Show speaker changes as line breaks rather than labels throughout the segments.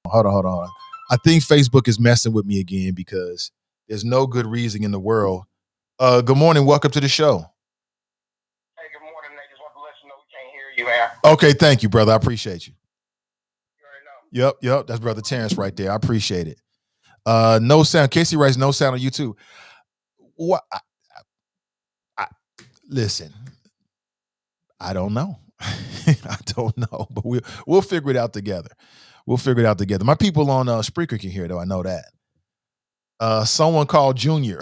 Hold on. I think Facebook is messing with me again because there's no good reason in the world. Good morning. Welcome to the show.
Hey, good morning. I just want to let you know we can't hear you, man.
Okay, thank you, brother. I appreciate you.
You already know.
Yep. That's Brother Terrence right there. I appreciate it. No sound. Casey writes no sound on YouTube. What? I, listen, I don't know. I don't know, but we'll figure it out together. My people on Spreaker can hear though. I know that. Someone called Junior.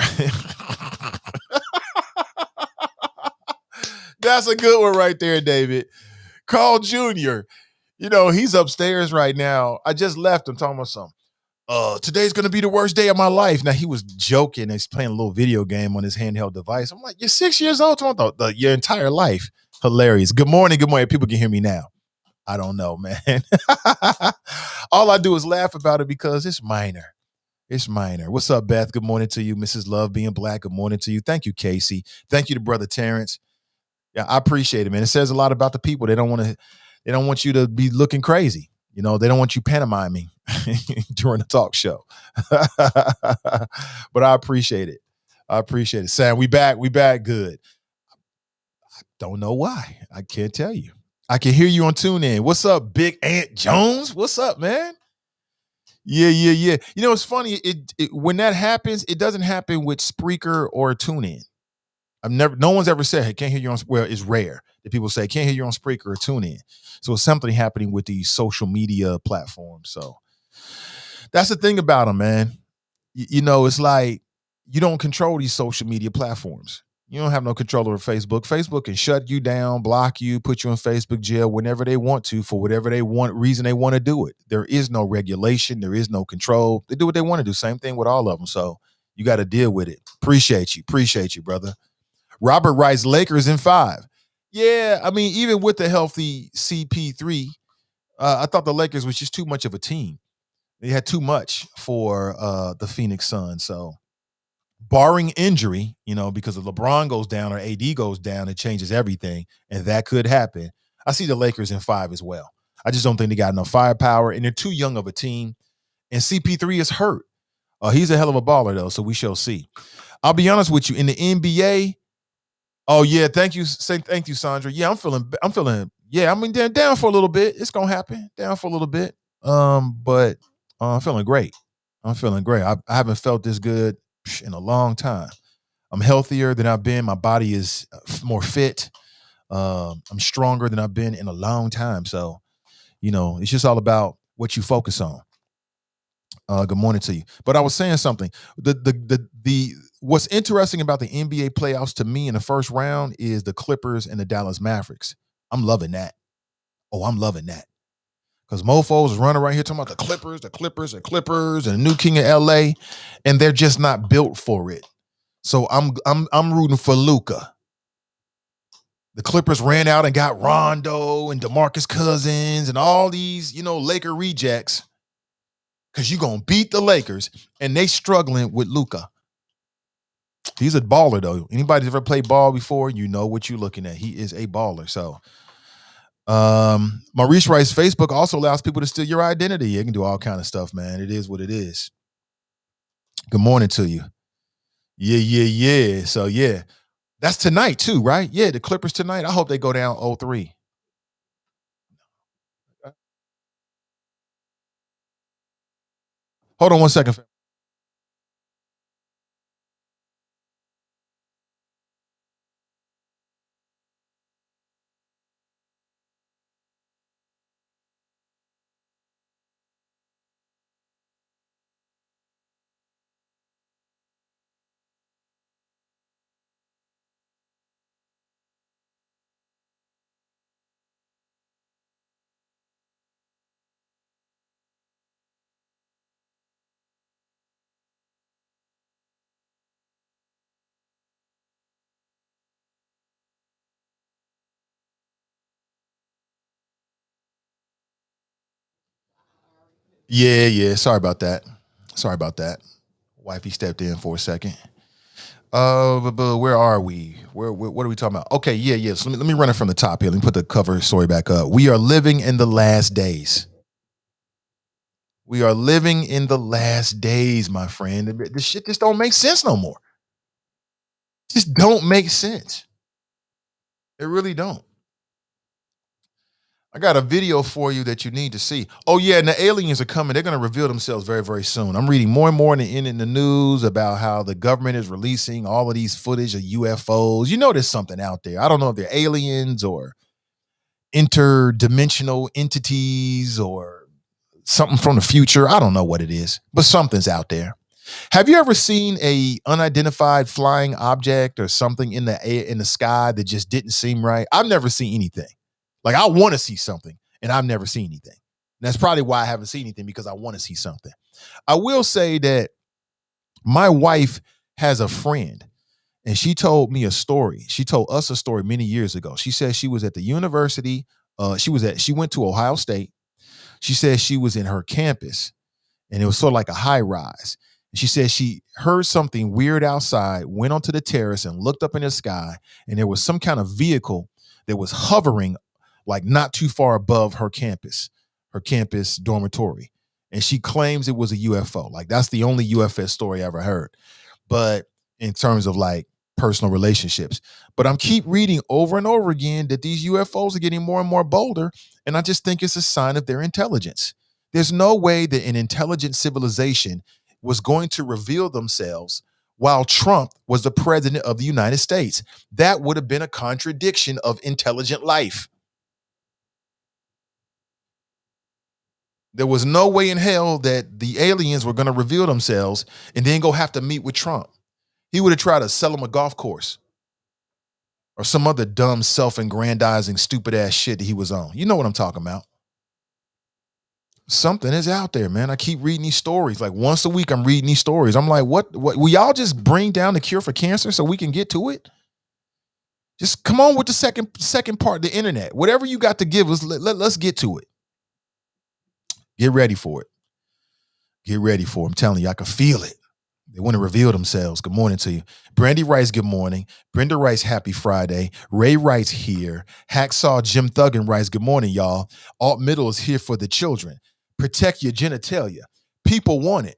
That's a good one right there, David. Call Junior. You know, he's upstairs right now. I just left him talking about something. Today's gonna be the worst day of my life. Now he was joking. He's playing a little video game on his handheld device. I'm like, you're 6 years old, talking about your entire life. Hilarious. Good morning. People can hear me now. I don't know, man. All I do is laugh about it because it's minor. What's up, Beth? Good morning to you. Mrs. Love being black. Good morning to you. Thank you, Casey. Thank you to Brother Terrence. Yeah, I appreciate it, man. It says a lot about the people. They don't want you to be looking crazy. You know, they don't want you pantomiming during the talk show. But I appreciate it. Sam, we back. Good. I don't know why. I can't tell you. I can hear you on TuneIn. What's up, Big Ant Jones? What's up, man? Yeah. You know, it's funny. It when that happens, it doesn't happen with Spreaker or TuneIn. No one's ever said, hey, can't hear you on, well, it's rare that people say, can't hear you on Spreaker or TuneIn. So it's something happening with these social media platforms. So that's the thing about them, man. You know, it's like you don't control these social media platforms. You don't have no control over Facebook. Facebook can shut you down, block you, put you in Facebook jail whenever they want to for whatever reason they want to do it. There is no regulation. There is no control. They do what they want to do. Same thing with all of them. So you got to deal with it. Appreciate you, brother. Robert writes Lakers in 5. Yeah, I mean, even with the healthy CP3, I thought the Lakers was just too much of a team. They had too much for the Phoenix Suns. So barring injury, you know, because if LeBron goes down or AD goes down, it changes everything. And that could happen. I see the Lakers in 5 as well. I just don't think they got enough firepower, and they're too young of a team. And CP3 is hurt. He's a hell of a baller, though, so we shall see. I'll be honest with you. In the NBA, oh yeah, thank you, Sandra. Yeah, I'm feeling. Yeah, I mean, down for a little bit. It's gonna happen. Down for a little bit. But I'm feeling great. I haven't felt this good in a long time. I'm healthier than I've been. My body is more fit. I'm stronger than I've been in a long time. So, you know, it's just all about what you focus on. Good morning to you. But I was saying something. The what's interesting about the NBA playoffs to me in the first round is the Clippers and the Dallas Mavericks. I'm loving that. I'm loving that. Because mofos is running around here talking about the Clippers, and the new king of LA, and they're just not built for it. So I'm rooting for Luka. The Clippers ran out and got Rondo and DeMarcus Cousins and all these, you know, Laker rejects. Because you're going to beat the Lakers, and they struggling with Luka. He's a baller, though. Anybody that's ever played ball before, you know what you're looking at. He is a baller. So, Maurice writes, Facebook also allows people to steal your identity. It can do all kind of stuff, man. It is what it is. Good morning to you. Yeah. So, yeah. That's tonight, too, right? Yeah, the Clippers tonight. I hope they go down 0-3. Hold on one second. Yeah. Sorry about that. Wifey stepped in for a second. But where are we? What are we talking about? Okay, yeah. So let me run it from the top here. Let me put the cover story back up. We are living in the last days. We are living in the last days, my friend. This shit just don't make sense no more. Just don't make sense. It really don't. I got a video for you that you need to see. Oh yeah, and the aliens are coming. They're going to reveal themselves very, very soon. I'm reading more and more in the news about how the government is releasing all of these footage of UFOs. You know, there's something out there. I don't know if they're aliens or interdimensional entities or something from the future. I don't know what it is, but something's out there. Have you ever seen a unidentified flying object or something in the sky that just didn't seem right? I've never seen anything. Like I want to see something, and I've never seen anything. And that's probably why I haven't seen anything, because I want to see something. I will say that my wife has a friend, and she told me a story. She told us a story many years ago. She said she was at the university. She went to Ohio State. She said she was in her campus, and it was sort of like a high rise. She said she heard something weird outside, went onto the terrace and looked up in the sky, and there was some kind of vehicle that was hovering like not too far above her campus dormitory. And she claims it was a UFO. Like that's the only UFO story I ever heard. But in terms of like personal relationships, but I'm keep reading over and over again that these UFOs are getting more and more bolder. And I just think it's a sign of their intelligence. There's no way that an intelligent civilization was going to reveal themselves while Trump was the president of the United States. That would have been a contradiction of intelligent life. There was no way in hell that the aliens were going to reveal themselves and then go have to meet with Trump. He would have tried to sell him a golf course or some other dumb, self-aggrandizing, stupid ass shit that he was on. You know what I'm talking about. Something is out there, man. I keep reading these stories. Like once a week, I'm reading these stories. I'm like, what? Will y'all just bring down the cure for cancer so we can get to it? Just come on with the second part, the internet. Whatever you got to give us, let's get to it. Get ready for it. Get ready for it. I'm telling you, I can feel it. They want to reveal themselves. Good morning to you. Brandy writes, good morning. Brenda writes, happy Friday. Ray writes here. Hacksaw Jim Thuggin writes, good morning, y'all. Alt Middle is here for the children. Protect your genitalia. People want it.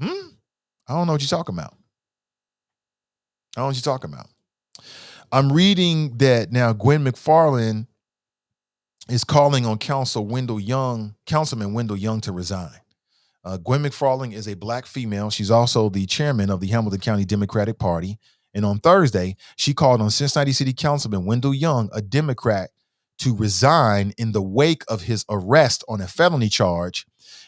I don't know what you're talking about. I'm reading that now Gwen McFarland is calling on Councilman Wendell Young to resign. Gwen McFarland is a black female. She's also the chairman of the Hamilton County Democratic Party. And on Thursday, she called on Cincinnati City Councilman Wendell Young, a Democrat, to resign in the wake of his arrest on a felony charge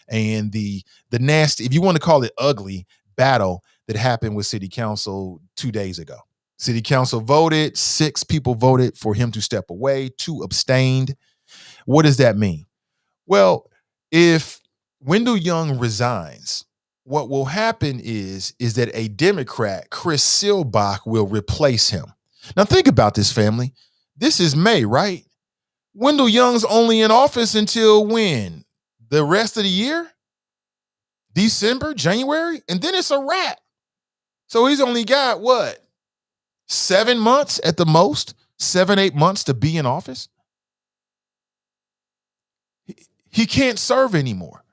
and the nasty, if you want to call it ugly, battle that happened with City Council 2 days ago. City Council voted, 6 people voted for him to step away, 2 abstained. What does that mean? Well, if Wendell Young resigns, what will happen is that a Democrat, Chris Silbach, will replace him. Now think about this, family. This is May, right? Wendell Young's only in office until when? The rest of the year? December, January? And then it's a wrap. So he's only got what? 7 months at the most? 7-8 months to be in office? He can't serve anymore.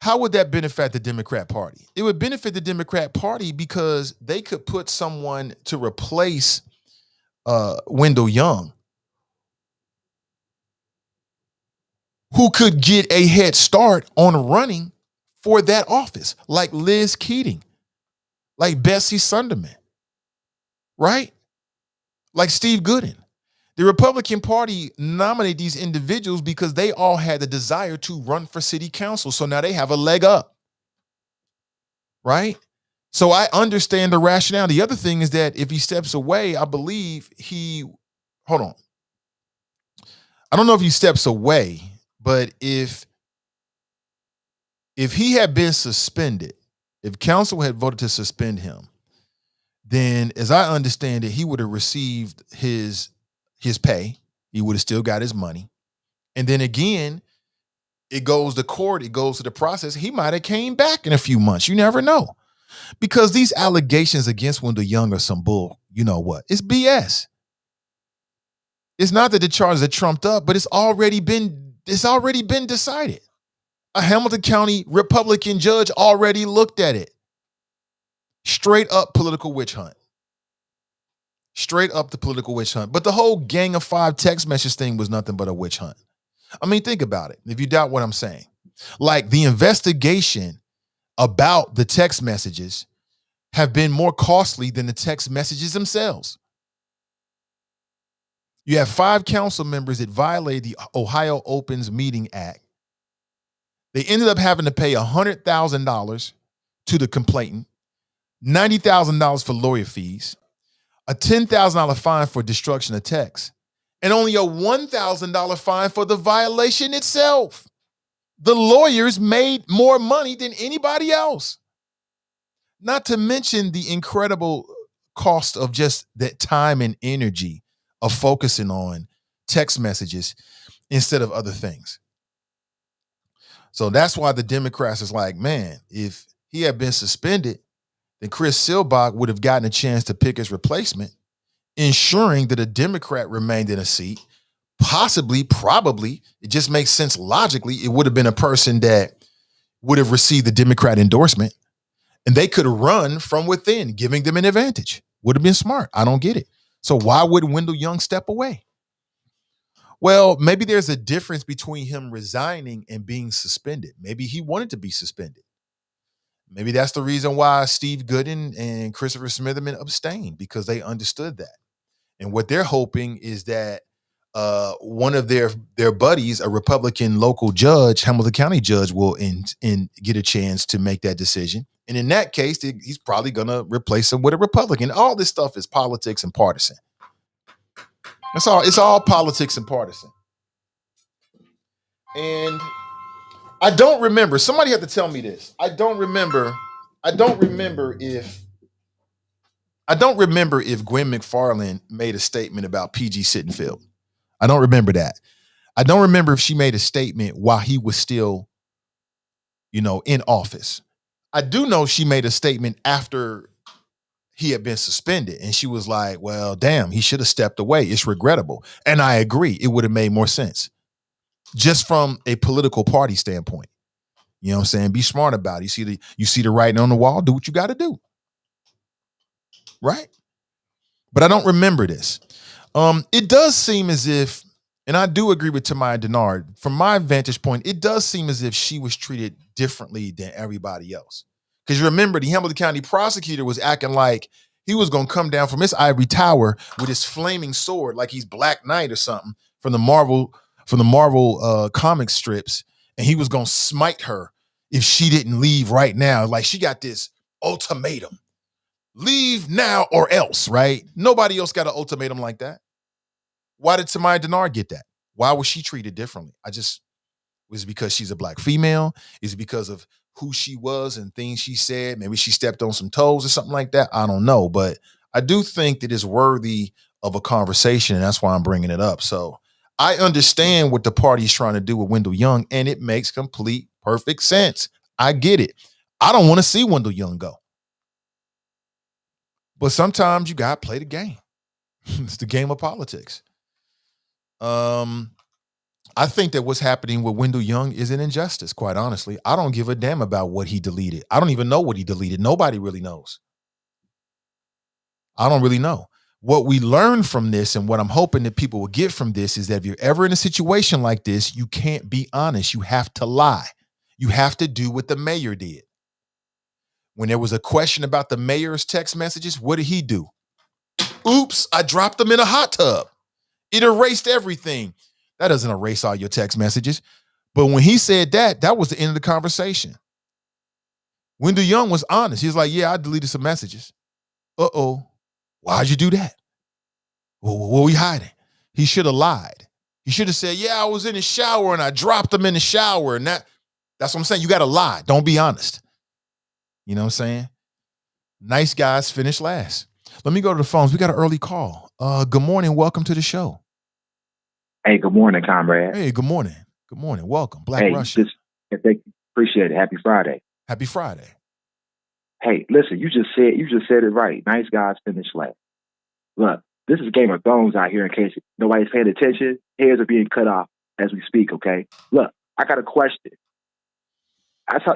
How would that benefit the Democrat Party? It would benefit the Democrat Party because they could put someone to replace Wendell Young who could get a head start on running for that office, like Liz Keating, like Bessie Sunderman, right? Like Steve Gooden. The Republican Party nominated these individuals because they all had the desire to run for city council. So now they have a leg up, right? So I understand the rationale. The other thing is that if he steps away, I believe hold on. I don't know if he steps away, but if he had been suspended, if council had voted to suspend him, then as I understand it, he would have received his pay. He would have still got his money. And then again, it goes to court, it goes to the process. He might have came back in a few months. You never know. Because these allegations against Wendell Young are some bull. You know what? It's BS. It's not that the charges are trumped up, but it's already been It's already been decided. A Hamilton County Republican judge already looked at it. Straight up political witch hunt. Straight up the political witch hunt. But the whole Gang of Five text message thing was nothing but a witch hunt. I mean, think about it. If you doubt what I'm saying, like the investigation about the text messages have been more costly than the text messages themselves. You have 5 council members that violated the Ohio Opens Meeting Act. They ended up having to pay $100,000 to the complainant, $90,000 for lawyer fees, a $10,000 fine for destruction of text, and only a $1,000 fine for the violation itself. The lawyers made more money than anybody else. Not to mention the incredible cost of just that time and energy of focusing on text messages instead of other things. So that's why the Democrats is like, man, if he had been suspended, then Chris Silbach would have gotten a chance to pick his replacement, ensuring that a Democrat remained in a seat. Possibly, probably, it just makes sense logically. It would have been a person that would have received the Democrat endorsement, and they could run from within, giving them an advantage. Would have been smart. I don't get it. So why would Wendell Young step away? Well, maybe there's a difference between him resigning and being suspended. Maybe he wanted to be suspended. Maybe that's the reason why Steve Gooden and Christopher Smitherman abstained, because they understood that. And what they're hoping is that one of their buddies, a Republican local judge, Hamilton County judge, will get a chance to make that decision. And in that case, he's probably going to replace him with a Republican. All this stuff is politics and partisan. That's all. It's all politics and partisan. And I don't remember. Somebody had to tell me this. I don't remember if Gwen McFarland made a statement about PG Sittenfeld. I don't remember that. I don't remember if she made a statement while he was still, in office. I do know she made a statement after he had been suspended, and she was like, well, damn, he should have stepped away. It's regrettable. And I agree. It would have made more sense just from a political party standpoint. You know what I'm saying? Be smart about it. You see the writing on the wall, do what you got to do. Right? But I don't remember this. It does seem as if, and I do agree with Tamaya Denard, from my vantage point, it does seem as if she was treated differently than everybody else. Because you remember, the Hamilton County prosecutor was acting like he was going to come down from his ivory tower with his flaming sword, like he's Black Knight or something from the Marvel comic strips, and he was going to smite her if she didn't leave right now. Like, she got this ultimatum. Leave now or else, right? Nobody else got an ultimatum like that. Why did Tamaya Denard get that? Why was she treated differently? Was it because she's a Black female? Is it because of who she was and things she said? Maybe she stepped on some toes or something like that. I don't know. But I do think that it's worthy of a conversation, and that's why I'm bringing it up. So I understand what the party's trying to do with Wendell Young, and it makes complete, perfect sense. I get it. I don't want to see Wendell Young go. But sometimes you got to play the game. It's the game of politics. I think that what's happening with Wendell Young is an injustice, quite honestly. I don't give a damn about what he deleted. I don't even know what he deleted. Nobody really knows. I don't really know. What we learn from this, and what I'm hoping that people will get from this, is that if you're ever in a situation like this, you can't be honest. You have to lie. You have to do what the mayor did. When there was a question about the mayor's text messages, what did he do? Oops, I dropped them in a hot tub. It erased everything. That doesn't erase all your text messages. But when he said that, that was the end of the conversation. Wendell Young was honest. He was like, yeah, I deleted some messages. Uh-oh. Why'd you do that? Well, what were we hiding? He should have lied. He should have said, yeah, I was in the shower and I dropped them in the shower. And that's what I'm saying. You got to lie. Don't be honest. You know what I'm saying? Nice guys finish last. Let me go to the phones. We got an early call. Good morning. Welcome to the show.
Hey, good morning, comrade.
Hey, good morning. Good morning. Welcome. Black Russian.
Thank you. Appreciate it. Happy Friday.
Happy Friday.
Hey, listen, you just said it right. Nice guys finish last. Look, this is Game of Thrones out here in case nobody's paying attention. Heads are being cut off as we speak. Okay, look, I got a question.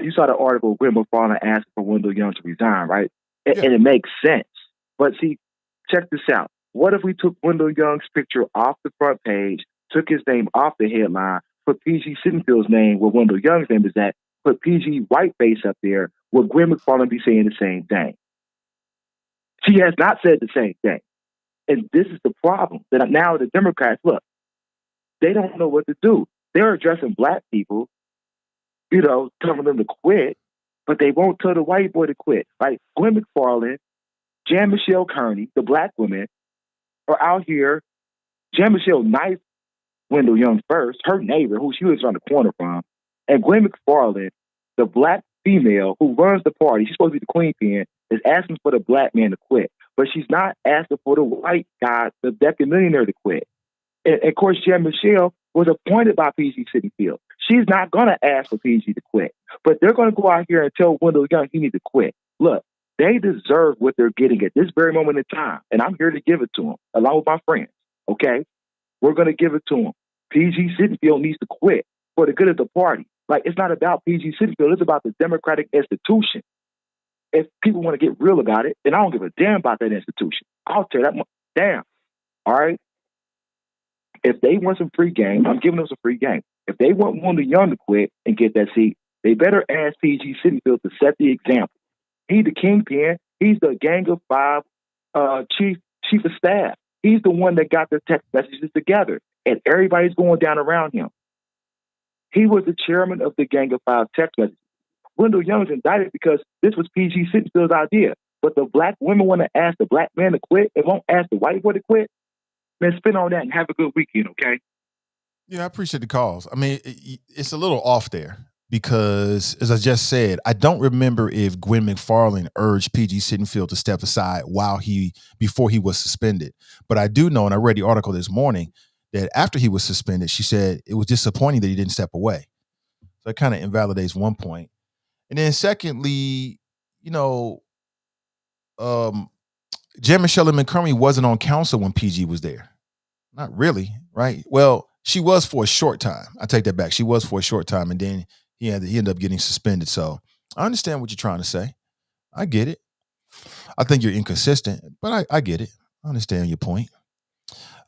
You saw the article Gwen McFarland asked for Wendell Young to resign, right?
Yeah.
And it makes sense. But see, check this out. What if we took Wendell Young's picture off the front page, took his name off the headline, put PG Sittenfield's name where Wendell Young's name is at, put PG Whiteface up there, would Gwen McFarland be saying the same thing? She has not said the same thing. And this is the problem. That now the Democrats, look, they don't know what to do. They're addressing black people, telling them to quit, but they won't tell the white boy to quit. Like Gwen McFarland, Jan Michelle Kearney, the black women, are out here. Jan Michelle knifed Wendell Young first, her neighbor, who she was on the corner from, and Gwen McFarland, the black female who runs the party, she's supposed to be the queen pin, is asking for the black man to quit. But she's not asking for the white guy, the deputy millionaire, to quit. And of course, Jan Michelle was appointed by PG Sittenfield. She's not going to ask for PG to quit. But they're going to go out here and tell Wendell Young he needs to quit. Look, they deserve what they're getting at this very moment in time. And I'm here to give it to them, along with my friends. Okay? We're going to give it to them. PG Sittenfield needs to quit for the good of the party. Like, it's not about PG Sittenfield. It's about the Democratic institution. If people want to get real about it, then I don't give a damn about that institution. I'll tear that down. All right? If they want some free game, I'm giving them some free game. If they want Wendell Young to quit and get that seat, they better ask PG Sittenfield to set the example. He's the kingpin. He's the Gang of Five chief of staff. He's the one that got the text messages together, and everybody's going down around him. He was the chairman of the Gang of Five text messages. Wendell Young's indicted because this was PG Sittenfield's idea. But the black women want to ask the black man to quit and won't ask the white boy to quit. Man, spin on that and have a good weekend, okay?
Yeah, I appreciate the calls. I mean, it's a little off there because, as I just said, I don't remember if Gwen McFarland urged PG Sittenfield to step aside before he was suspended. But I do know, and I read the article this morning, that after he was suspended, she said it was disappointing that he didn't step away. So it kind of invalidates one point. And then secondly, Jan Michelle McCurry wasn't on council when PG was there. Not really, right? Well, she was for a short time. I take that back. She was for a short time, and then he ended up getting suspended. So I understand what you're trying to say. I get it. I think you're inconsistent, but I get it. I understand your point.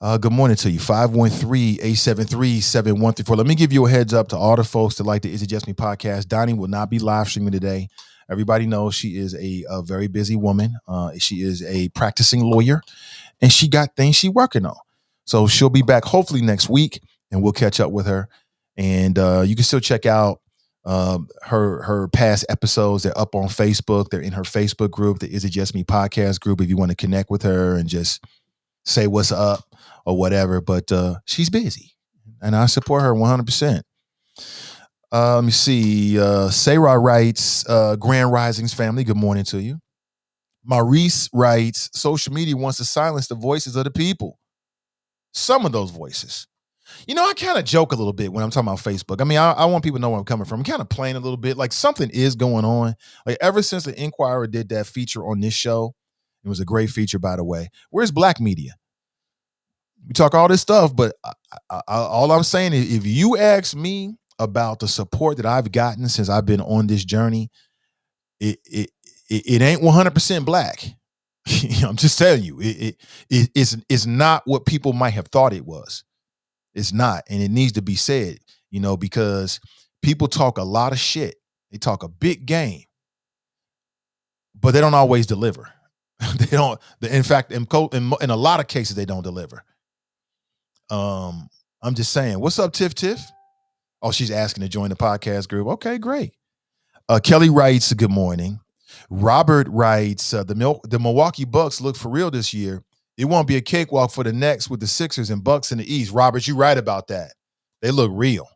Good morning to you. 513-873-7134. Let me give you a heads up to all the folks that like the Is It Just Me podcast. Donnie will not be live streaming today. Everybody knows she is a very busy woman. She is a practicing lawyer, and she got things she's working on. So she'll be back hopefully next week, and we'll catch up with her. And you can still check out her past episodes. They're up on Facebook. They're in her Facebook group, the Is It Just Me podcast group, if you want to connect with her and just say what's up or whatever. But she's busy, and I support her 100%. Let me see. Sarah writes, Grand Risings family, good morning to you. Maurice writes, social media wants to silence the voices of the people. Some of those voices. I kind of joke a little bit when I'm talking about Facebook. I mean, I want people to know where I'm coming from. I'm kind of playing a little bit like something is going on. Like ever since the Inquirer did that feature on this show, it was a great feature, by the way. Where's black media? We talk all this stuff, but all I'm saying is if you ask me about the support that I've gotten since I've been on this journey, it ain't 100% black. I'm just telling you, it's not what people might have thought it was. It's not, and it needs to be said, because people talk a lot of shit. They talk a big game, but they don't always deliver. They don't. In fact, in a lot of cases, they don't deliver. I'm just saying. What's up, Tiff? Oh, she's asking to join the podcast group. Okay, great. Kelly writes, good morning. Robert writes, the Milwaukee Bucks look for real this year. It won't be a cakewalk for the Nets with the Sixers and Bucks in the East. Robert, you're right about that. They look real.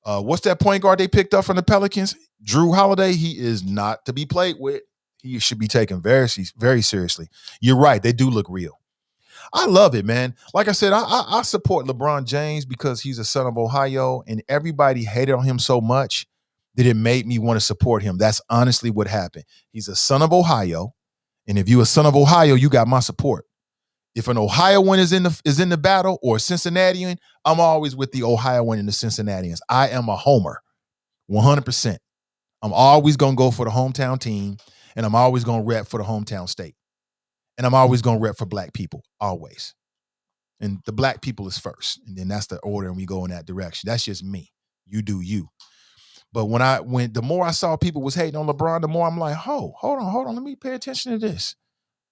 What's that point guard they picked up from the Pelicans? Drew Holiday. He is not to be played with. He should be taken very, very seriously. You're right. They do look real. I love it, man. Like I said, I support LeBron James because he's a son of Ohio, and everybody hated on him so much that it made me want to support him. That's honestly what happened. He's a son of Ohio, and if you're a son of Ohio, you got my support. If an Ohioan is in the battle or a Cincinnatian, I'm always with the Ohioan and the Cincinnatians. I am a homer, 100%. I'm always going to go for the hometown team, and I'm always going to rep for the hometown state. And I'm always going to rep for black people, always. And the black people is first. And then that's the order, and we go in that direction. That's just me. You do you. But the more I saw people was hating on LeBron, the more I'm like, hold on, let me pay attention to this.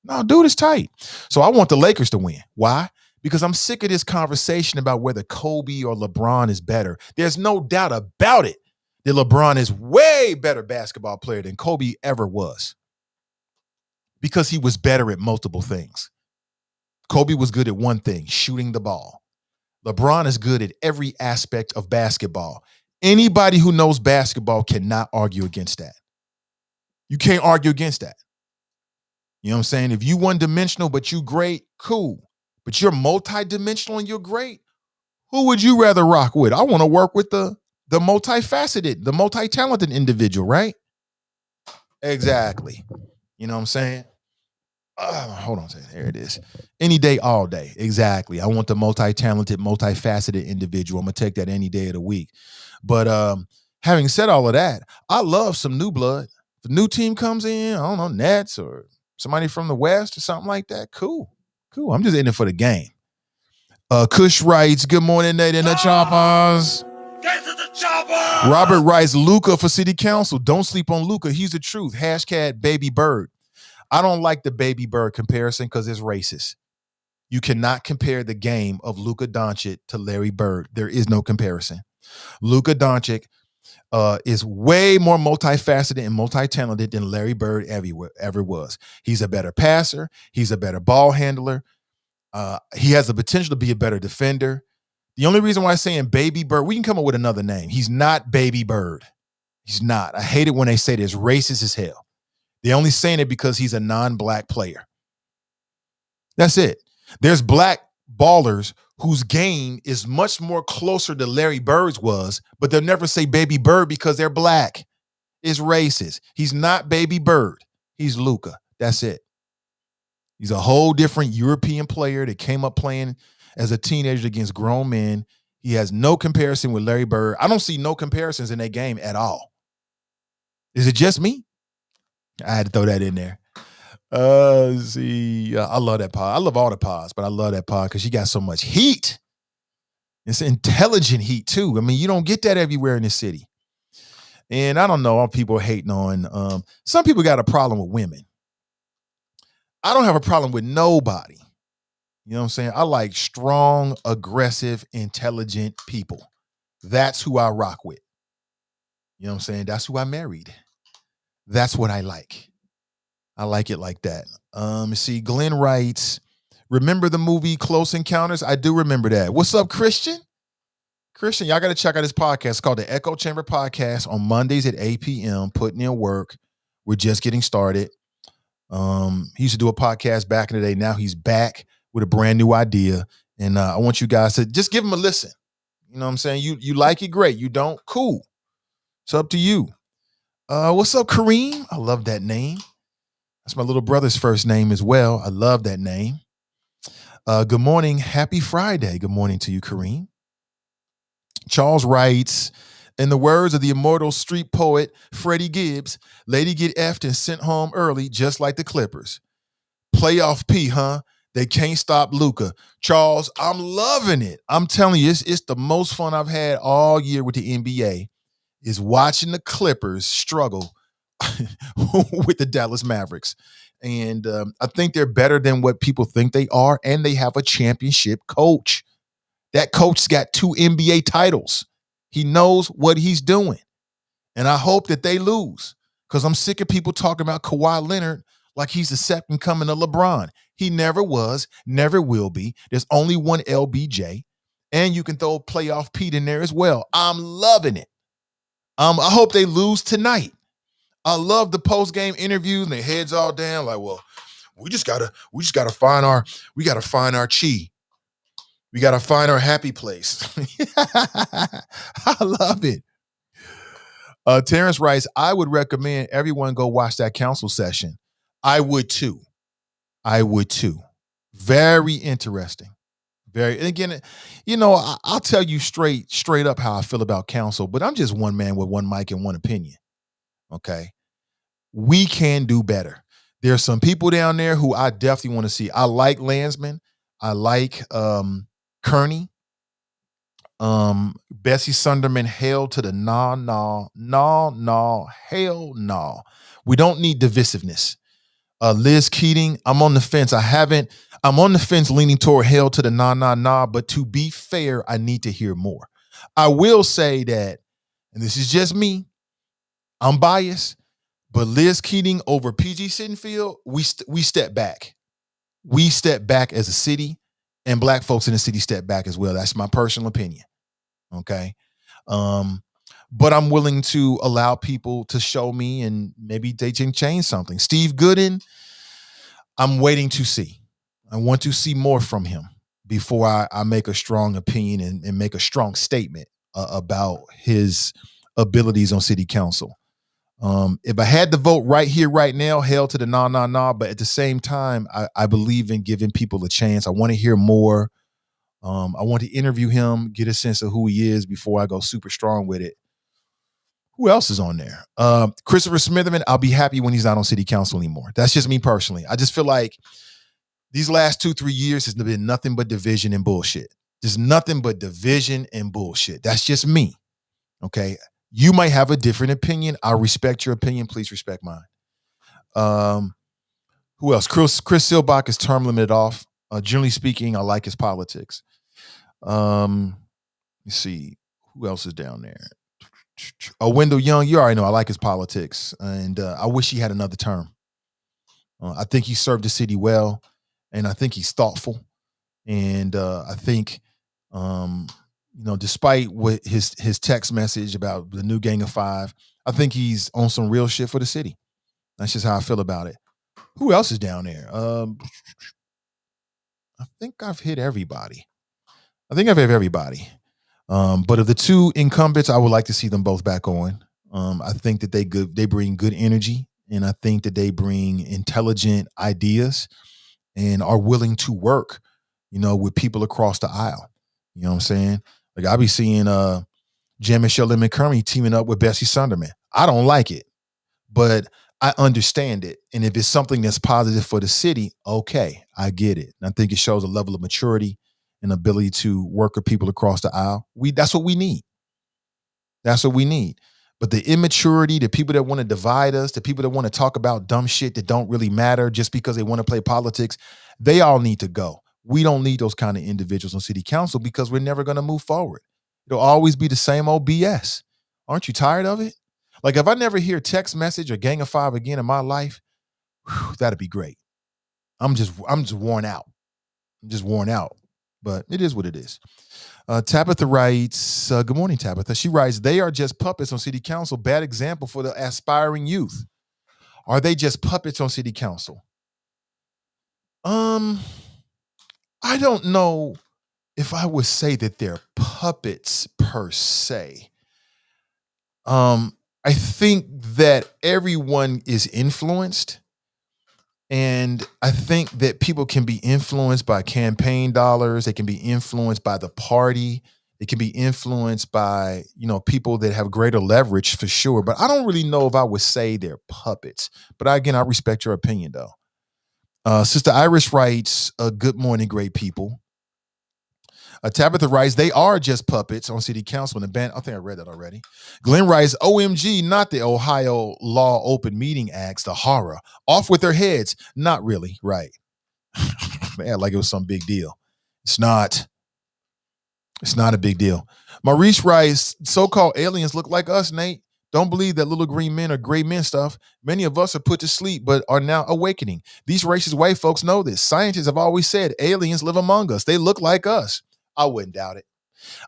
No, dude is tight. So I want the Lakers to win. Why? Because I'm sick of this conversation about whether Kobe or LeBron is better. There's no doubt about it that LeBron is way better basketball player than Kobe ever was, because he was better at multiple things. Kobe was good at one thing, shooting the ball. LeBron is good at every aspect of basketball. Anybody who knows basketball cannot argue against that. You can't argue against that. You know what I'm saying? If you one-dimensional but you great, cool. But you're multi-dimensional and you're great, who would you rather rock with? I want to work with the multifaceted, the multi-talented individual, right? Exactly. You know what I'm saying? Hold on a second. There it is. Any day, all day. Exactly. I want the multi-talented, multifaceted individual. I'm going to take that any day of the week. But having said all of that, I love some new blood. If a new team comes in, I don't know, Nets or somebody from the West or something like that, cool. I'm just in it for the game. Kush writes, good morning, Nate and the Choppers.
Get to the chopper!
Robert writes, Luka for city council. Don't sleep on Luka. He's the truth. Hashtag baby bird. I don't like the baby bird comparison because it's racist. You cannot compare the game of Luka Doncic to Larry Bird. There is no comparison. Luka Doncic is way more multifaceted and multi-talented than Larry Bird ever was. He's a better passer. He's a better ball handler. He has the potential to be a better defender. The only reason why I'm saying baby bird, we can come up with another name. He's not baby bird. He's not. I hate it when they say this. Racist as hell. They're only saying it because he's a non-black player. That's it. There's black ballers whose game is much more closer to Larry Bird's was, but they'll never say baby bird because they're black. It's racist. He's not baby bird. He's Luka. That's it. He's a whole different European player that came up playing as a teenager against grown men. He has no comparison with Larry Bird. I don't see no comparisons in that game at all. Is it just me? I had to throw that in there. Let's see. I love that pod. I love all the pods, but I love that pod because she got so much heat. It's intelligent heat too. I mean, you don't get that everywhere in the city. And I don't know, all people hating on. Some people got a problem with women. I don't have a problem with nobody. You know what I'm saying? I like strong, aggressive, intelligent people. That's who I rock with. You know what I'm saying? That's who I married. That's what I like. I like it like that. See, Glenn writes, remember the movie Close Encounters? I do remember that. What's up, Christian? Christian, y'all got to check out this podcast. It's called the Echo Chamber Podcast on Mondays at 8 p.m. Putting in work. We're just getting started. He used to do a podcast back in the day. Now he's back with a brand new idea. And I want you guys to just give him a listen. You know what I'm saying? You like it, great. You don't, cool. It's up to you. What's up, Kareem? I love that name. That's my little brother's first name as well. I love that name. Good morning. Happy Friday. Good morning to you, Kareem. Charles writes, in the words of the immortal street poet Freddie Gibbs, lady get effed and sent home early just like the Clippers. Playoff P, huh? They can't stop Luka. Charles, I'm loving it. I'm telling you, it's the most fun I've had all year with the NBA is watching the Clippers struggle with the Dallas Mavericks. And I think they're better than what people think they are, and they have a championship coach. That coach's got 2 NBA titles. He knows what he's doing. And I hope that they lose because I'm sick of people talking about Kawhi Leonard like he's the second coming of LeBron. He never was, never will be. There's only one LBJ. And you can throw playoff Pete in there as well. I'm loving it. I hope they lose tonight. I love the post-game interviews and their heads all down like, well, we just gotta find our chi. We gotta find our happy place. I love it. Terrence writes, I would recommend everyone go watch that council session. I would too. Very interesting. Very, and again, you know, I'll tell you straight up how I feel about council, but I'm just one man with one mic and one opinion. Okay. We can do better. There's some people down there who I definitely want to see. I like Landsman. I like Kearney. Bessie Sunderman, hell to the hell no. We don't need divisiveness. Liz Keating, I'm on the fence. I'm on the fence leaning toward hell to the but to be fair, I need to hear more. I will say that, and this is just me, I'm biased, but Liz Keating over PG Sittenfield, we step back. We step back as a city, and black folks in the city step back as well. That's my personal opinion. Okay. But I'm willing to allow people to show me, and maybe they can change something. Steve Gooden, I'm waiting to see. I want to see more from him before I make a strong opinion and make a strong statement about his abilities on city council. If I had to vote right here, right now, hell to the but at the same time, I believe in giving people a chance. I want to hear more. I want to interview him, get a sense of who he is before I go super strong with it. Who else is on there? Christopher Smitherman, I'll be happy when he's not on city council anymore. That's just me personally. I just feel like these last 2-3 years has been nothing but division and bullshit. There's nothing but division and bullshit. That's just me. Okay. You might have a different opinion. I respect your opinion. Please respect mine. Who else? Chris Silbach is term limited off. Generally speaking, I like his politics. Let's see. Who else is down there? Wendell Young, you already know I like his politics, and I wish he had another term. I think he served the city well, and I think he's thoughtful, and I think, despite what his text message about the new Gang of Five, I think he's on some real shit for the city. That's just how I feel about it. Who else is down there? I think I've hit everybody. But of the two incumbents, I would like to see them both back on. I think that they bring good energy, and I think that they bring intelligent ideas and are willing to work, with people across the aisle. You know what I'm saying? Like, I'll be seeing Jean-Michel McCurry teaming up with Bessie Sunderman. I don't like it, but I understand it. And if it's something that's positive for the city, okay, I get it. And I think it shows a level of maturity and ability to work with people across the aisle. That's what we need. That's what we need. But the immaturity, the people that want to divide us, the people that want to talk about dumb shit that don't really matter just because they want to play politics, they all need to go. We don't need those kind of individuals on city council because we're never going to move forward. It'll always be the same old BS. Aren't you tired of it? Like, if I never hear text message or Gang of Five again in my life, that'd be great. I'm just worn out. I'm just worn out. But it is what it is. Tabitha writes, good morning, Tabitha. She writes, they are just puppets on city council. Bad example for the aspiring youth. Are they just puppets on city council? I don't know if I would say that they're puppets per se. I think that everyone is influenced. And I think that people can be influenced by campaign dollars. They can be influenced by the party. They can be influenced by, people that have greater leverage for sure. But I don't really know if I would say they're puppets. But again, I respect your opinion, though. Sister Iris writes, good morning, great people. Tabitha writes, they are just puppets on city council. And the band, I think I read that already. Glenn writes, OMG, not the Ohio Law Open Meeting Acts, the horror. Off with their heads. Not really, right. Man, like it was some big deal. It's not a big deal. Maurice writes, so-called aliens look like us, Nate. Don't believe that little green men are gray men stuff. Many of us are put to sleep, but are now awakening. These racist white folks know this. Scientists have always said aliens live among us. They look like us. I wouldn't doubt it.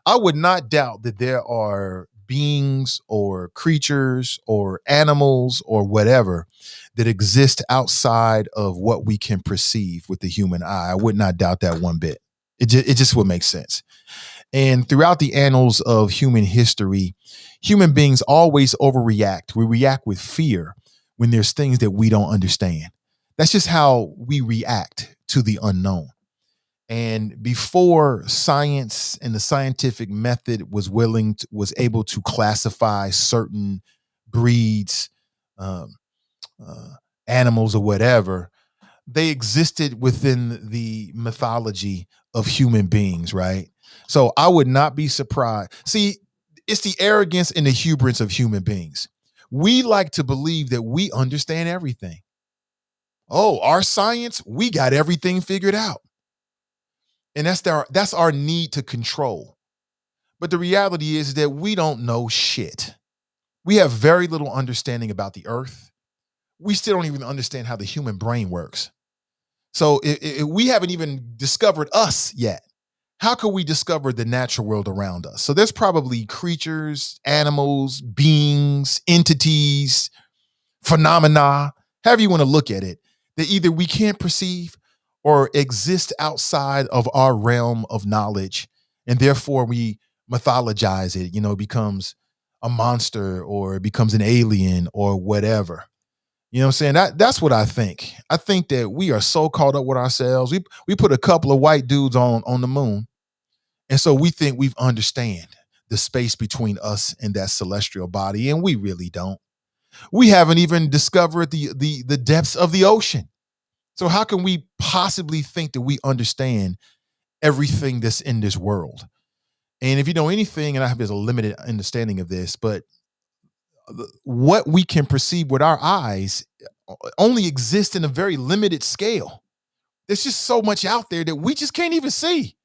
I would not doubt that there are beings or creatures or animals or whatever that exist outside of what we can perceive with the human eye. I would not doubt that one bit. It just would make sense. And throughout the annals of human history, human beings always overreact. We react with fear when there's things that we don't understand. That's just how we react to the unknown. And before science and the scientific method was able to classify certain breeds, um, uh, animals or whatever, they existed within the mythology of human beings, right? So I would not be surprised. See, it's the arrogance and the hubris of human beings. We like to believe that we understand everything. Oh, our science, we got everything figured out. And that's our need to control. But the reality is that we don't know shit. We have very little understanding about the earth. We still don't even understand how the human brain works. So if we haven't even discovered us yet, how can we discover the natural world around us? So there's probably creatures, animals, beings, entities, phenomena, however you want to look at it, that either we can't perceive or exist outside of our realm of knowledge. And therefore we mythologize it, it becomes a monster or it becomes an alien or whatever. You know what I'm saying? That's what I think. I think that we are so caught up with ourselves. We put a couple of white dudes on the moon. And so we think we understand the space between us and that celestial body, and we really don't. We haven't even discovered the depths of the ocean. So how can we possibly think that we understand everything that's in this world? And if you know anything, and I have a limited understanding of this, but what we can perceive with our eyes only exists in a very limited scale. There's just so much out there that we just can't even see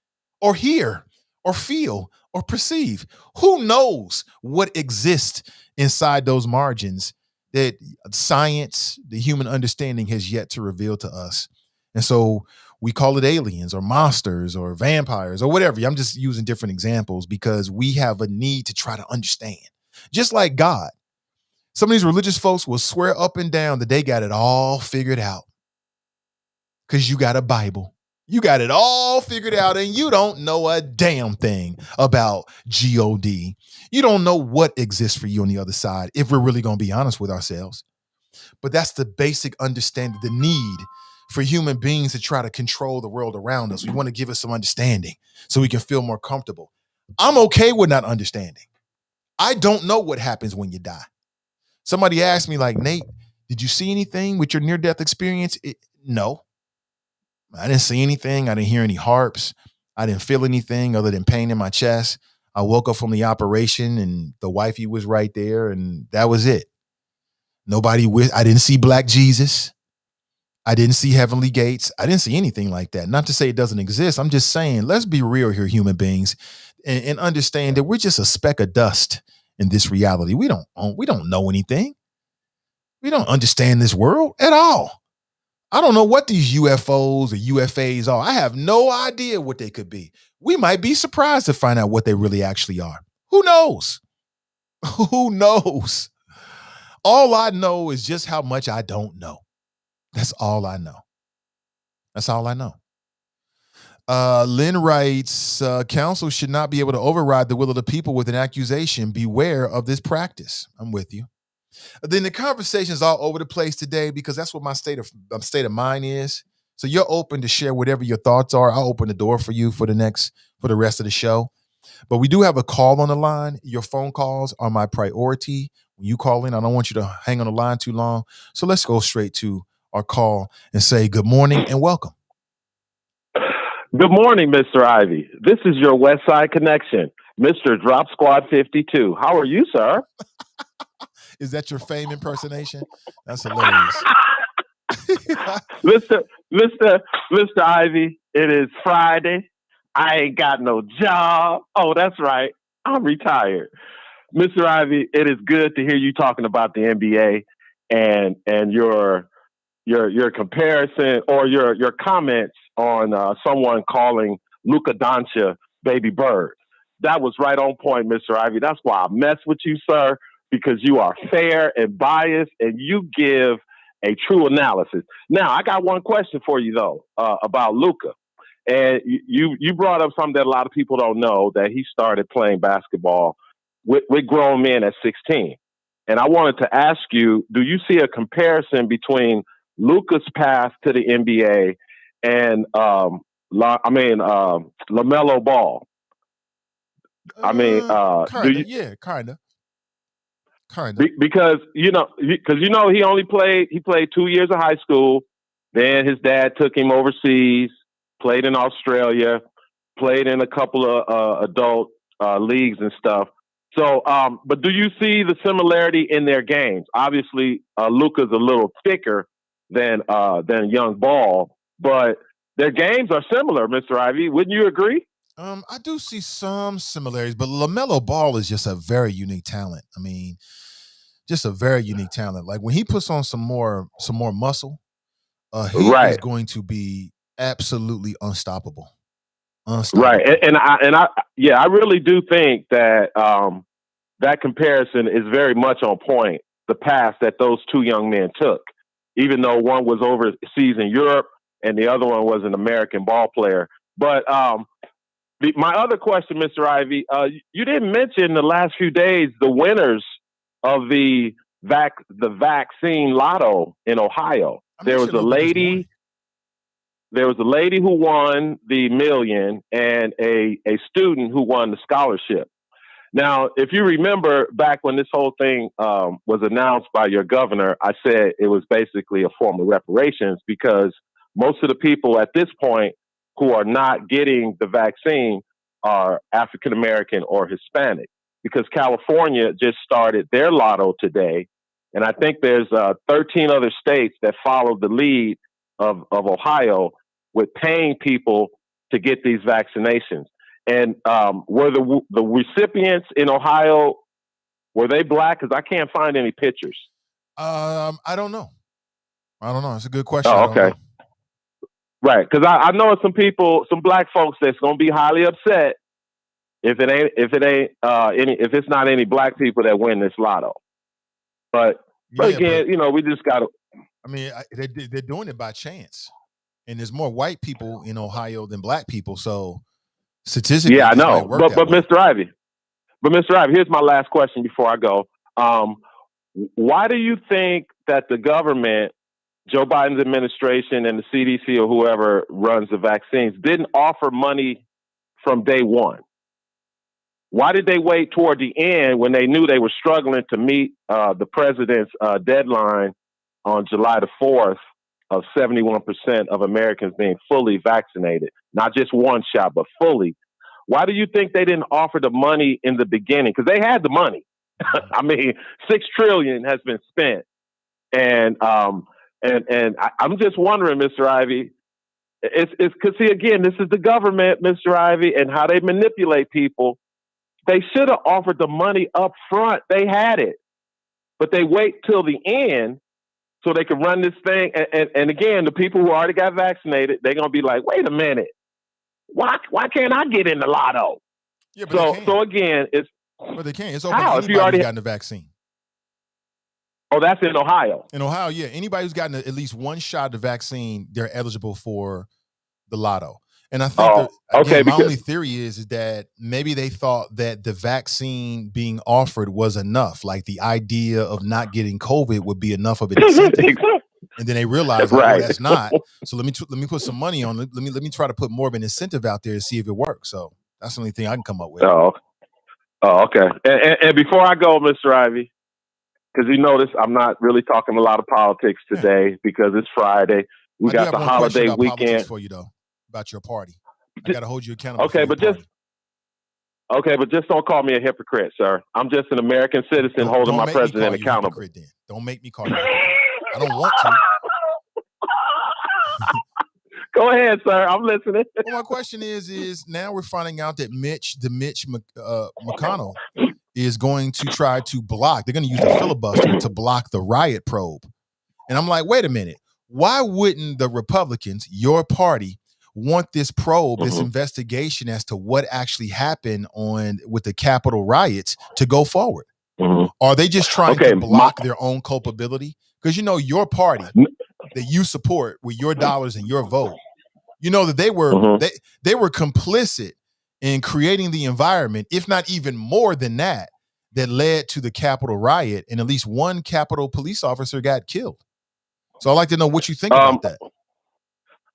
or hear or feel or perceive. Who knows what exists inside those margins that science, the human understanding has yet to reveal to us. And so we call it aliens or monsters or vampires or whatever. I'm just using different examples because we have a need to try to understand. Just like God. Some of these religious folks will swear up and down that they got it all figured out because you got a Bible. You got it all figured out and you don't know a damn thing about God. You don't know what exists for you on the other side, if we're really going to be honest with ourselves. But that's the basic understanding, the need for human beings to try to control the world around us. We want to give us some understanding so we can feel more comfortable. I'm okay with not understanding. I don't know what happens when you die. Somebody asked me, like, Nate, did you see anything with your near-death experience? No. I didn't see anything. I didn't hear any harps. I didn't feel anything other than pain in my chest. I woke up from the operation and the wifey was right there, and that was it. I didn't see Black Jesus. I didn't see heavenly gates. I didn't see anything like that. Not to say it doesn't exist. I'm just saying, let's be real here, human beings, and understand that we're just a speck of dust in this reality. We don't know anything. We don't understand this world at all. I don't know what these UFOs or UFAs are. I have no idea what they could be. We might be surprised to find out what they really actually are. Who knows? Who knows? All I know is just how much I don't know. That's all I know. That's all I know. Lynn writes, council should not be able to override the will of the people with an accusation. Beware of this practice. I'm with you. Then the conversation is all over the place today because that's what my state of mind is. So you're open to share whatever your thoughts are. I'll open the door for you for the rest of the show. But we do have a call on the line. Your phone calls are my priority. When you call in, I don't want you to hang on the line too long. So let's go straight to our call and say good morning and welcome.
Good morning, Mr. Ivy. This is your West Side Connection, Mr. Drop Squad 52. How are you, sir?
Is that your fame impersonation? That's hilarious.
Mr. Ivy, it is Friday. I ain't got no job. Oh, that's right. I'm retired. Mr. Ivy, it is good to hear you talking about the NBA and your comparison or your comments on someone calling Luka Doncic baby bird. That was right on point, Mr. Ivy. That's why I mess with you, sir, because you are fair and biased and you give a true analysis. Now, I got one question for you, though, about Luka. And you brought up something that a lot of people don't know, that he started playing basketball with grown men at 16. And I wanted to ask you, do you see a comparison between Luka's path to the NBA and LaMelo Ball.
Kinda, yeah, kinda.
Because he only played 2 years of high school. Then his dad took him overseas, played in Australia, played in a couple of adult leagues and stuff. So, but do you see the similarity in their games? Obviously, Luka's a little thicker than young Ball, but their games are similar, Mr. Ivy. Wouldn't you agree?
I do see some similarities, but LaMelo Ball is just a very unique talent. I mean, just a very unique talent. Like when he puts on some more muscle, he is going to be absolutely unstoppable.
Right, and I really do think that that comparison is very much on point. The path that those two young men took, even though one was overseas in Europe and the other one was an American ball player. But my other question, Mr. Ivy, you didn't mention the last few days the winners of the vaccine lotto in Ohio. There was a lady who won the million and a student who won the scholarship. Now, if you remember back when this whole thing was announced by your governor, I said it was basically a form of reparations because most of the people at this point who are not getting the vaccine are African American or Hispanic, because California just started their lotto today. And I think there's 13 other states that followed the lead of Ohio with paying people to get these vaccinations. And were the recipients in Ohio, were they black? Because I can't find any pictures.
I don't know. It's a good question.
Oh, okay. Right, because I know some people, some black folks that's going to be highly upset if it's not any black people that win this lotto. But again, we just got to.
I mean, they're doing it by chance, and there's more white people in Ohio than black people, so statistically,
yeah, I know. But Mr. Ivy, here's my last question before I go. Why do you think that the government, Joe Biden's administration and the CDC or whoever runs the vaccines, didn't offer money from day one? Why did they wait toward the end when they knew they were struggling to meet the president's deadline on July the 4th of 71% of Americans being fully vaccinated? Not just one shot, but fully. Why do you think they didn't offer the money in the beginning? Because they had the money. I mean, $6 trillion has been spent. And I'm just wondering, Mr. Ivy, it's because, see, again, this is the government, Mr. Ivy, and how they manipulate people. They should have offered the money up front. They had it. But they wait till the end so they can run this thing. And again, the people who already got vaccinated, they're going to be like, wait a minute. Why can't I get in the lotto?
Yeah, but
so again, it's...
But they can't. It's open to anybody who's gotten the vaccine.
Oh, that's in Ohio.
In Ohio, yeah. Anybody who's gotten at least one shot of the vaccine, they're eligible for the lotto. And I think my only theory is that maybe they thought that the vaccine being offered was enough. Like the idea of not getting COVID would be enough of an incentive. And then they realized, like, that's not. So let me put some money on it. Let me try to put more of an incentive out there to see if it works. So that's the only thing I can come up with.
Oh, okay. And before I go, Mr. Ivy, because you notice I'm not really talking a lot of politics today because it's Friday. We got the holiday weekend
for you though. About your party. I got to hold you accountable.
Okay, but just don't call me a hypocrite, sir. I'm just an American citizen holding my president accountable.
Don't make me call you. I don't want to.
Go ahead, sir. I'm listening.
Well, my question is now we're finding out that Mitch McConnell is going to try to block. They're going to use the filibuster to block the riot probe. And I'm like, wait a minute. Why wouldn't the Republicans, your party, want this probe, this investigation as to what actually happened with the Capitol riots to go forward? Are they just trying to block their own culpability? Because your party that you support with your dollars and your vote, that they were complicit in creating the environment, if not even more than that led to the Capitol riot, and at least one Capitol police officer got killed. So I'd like to know what you think about that.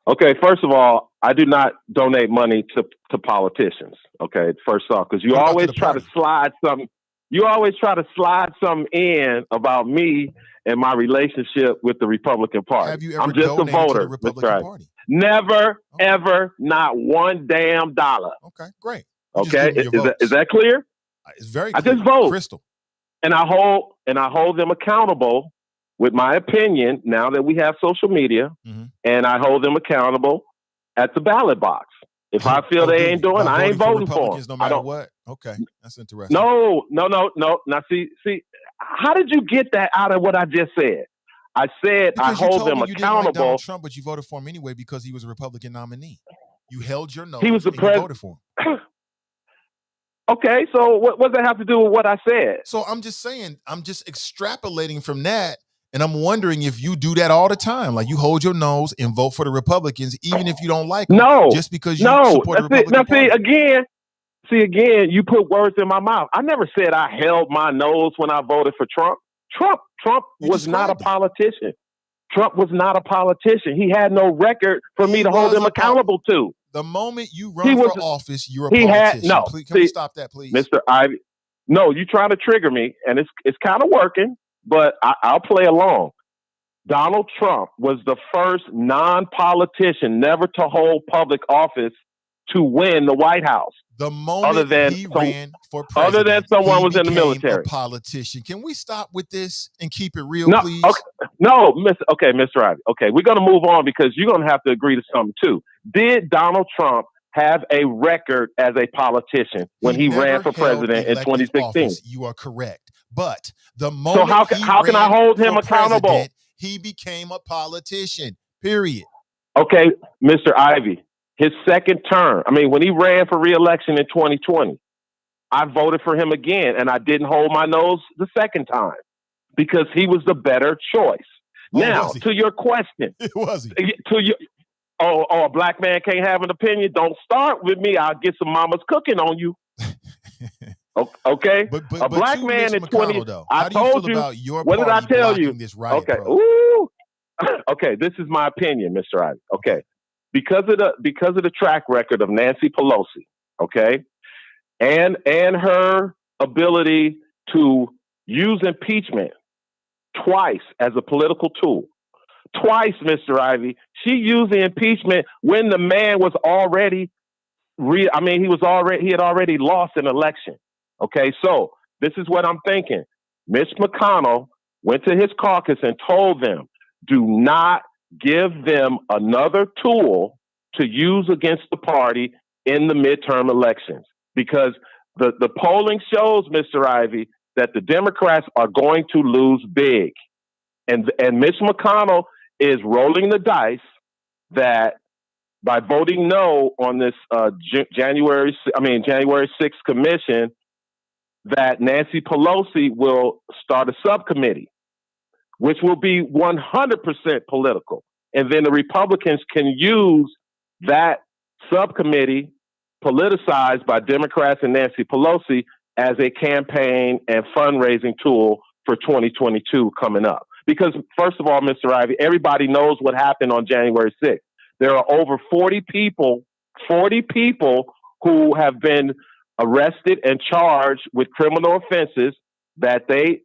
Okay, first of all, I do not donate money to politicians. Okay, first off, because you
What about to
always
the
try to
party?
slide something. You always try to slide something in about me and my relationship with the Republican Party.
Have you ever
I'm just a
donated to the
voter, Mr.
Republican
Ivy.
Party?
Never,
Okay.
ever, not one damn dollar.
Okay, great. You just
Okay,
give me your
is
votes.
that clear?
It's very
I
clear.
just vote.
Crystal.
And I hold them accountable with my opinion now that we have social media, and I hold them accountable at the ballot box. If I feel they ain't doing, I ain't voting for them.
No matter what. Okay, that's interesting.
No. Now see, how did you get that out of what I just said? I said
because
I hold them
you didn't like Donald
accountable.
Trump, but you voted for him anyway because he was a Republican nominee. You held your nose.
He was the
and you voted for him.
Okay, so what does that have to do with what I said?
So I'm just saying, I'm just extrapolating from that, and I'm wondering if you do that all the time. Like you hold your nose and vote for the Republicans, even if you don't like them.
No,
just because you support the Republican Party.
See again, you put words in my mouth. I never said I held my nose when I voted for Trump. Trump was not a politician. Trump was not a politician. He had no record for me to hold him accountable to.
The moment you run for office, you're a politician. Can we stop that, please?
Mr. Ivy, no, you trying to trigger me, and it's kind of working, but I'll play along. Donald Trump was the first non-politician never to hold public office to win the White House.
The moment he ran for president,
other than someone was in the military,
a politician. Can we stop with this and keep it real, please?
Mr. Ivy. Okay, we're going to move on because you're going to have to agree to something too. Did Donald Trump have a record as a politician when he ran for president in 2016?
Office. You are correct. But the moment
how can I hold him accountable?
He became a politician. Period.
Okay, Mr. Ivy. His second term, when he ran for re-election in 2020, I voted for him again, and I didn't hold my nose the second time because he was the better choice. Now, to your question.
Was
he? A black man can't have an opinion? Don't start with me. I'll get some mama's cooking on you. Okay?
But
a black man in 20...
I told you. About your
what did I tell you?
This riot
okay. Ooh. Okay, this is my opinion, Mr. Ivy. Okay. Because of the track record of Nancy Pelosi, okay, and her ability to use impeachment twice as a political tool, Mr. Ivy, she used the impeachment when the man was already he had already lost an election. Okay, so this is what I'm thinking. Mitch McConnell went to his caucus and told them, do not give them another tool to use against the party in the midterm elections. Because the polling shows, Mr. Ivy, that the Democrats are going to lose big. And Mitch McConnell is rolling the dice that by voting no on this January 6th commission, that Nancy Pelosi will start a subcommittee, which will be 100% political. And then the Republicans can use that subcommittee politicized by Democrats and Nancy Pelosi as a campaign and fundraising tool for 2022 coming up. Because first of all, Mr. Ivy, everybody knows what happened on January 6th. There are over 40 people who have been arrested and charged with criminal offenses that they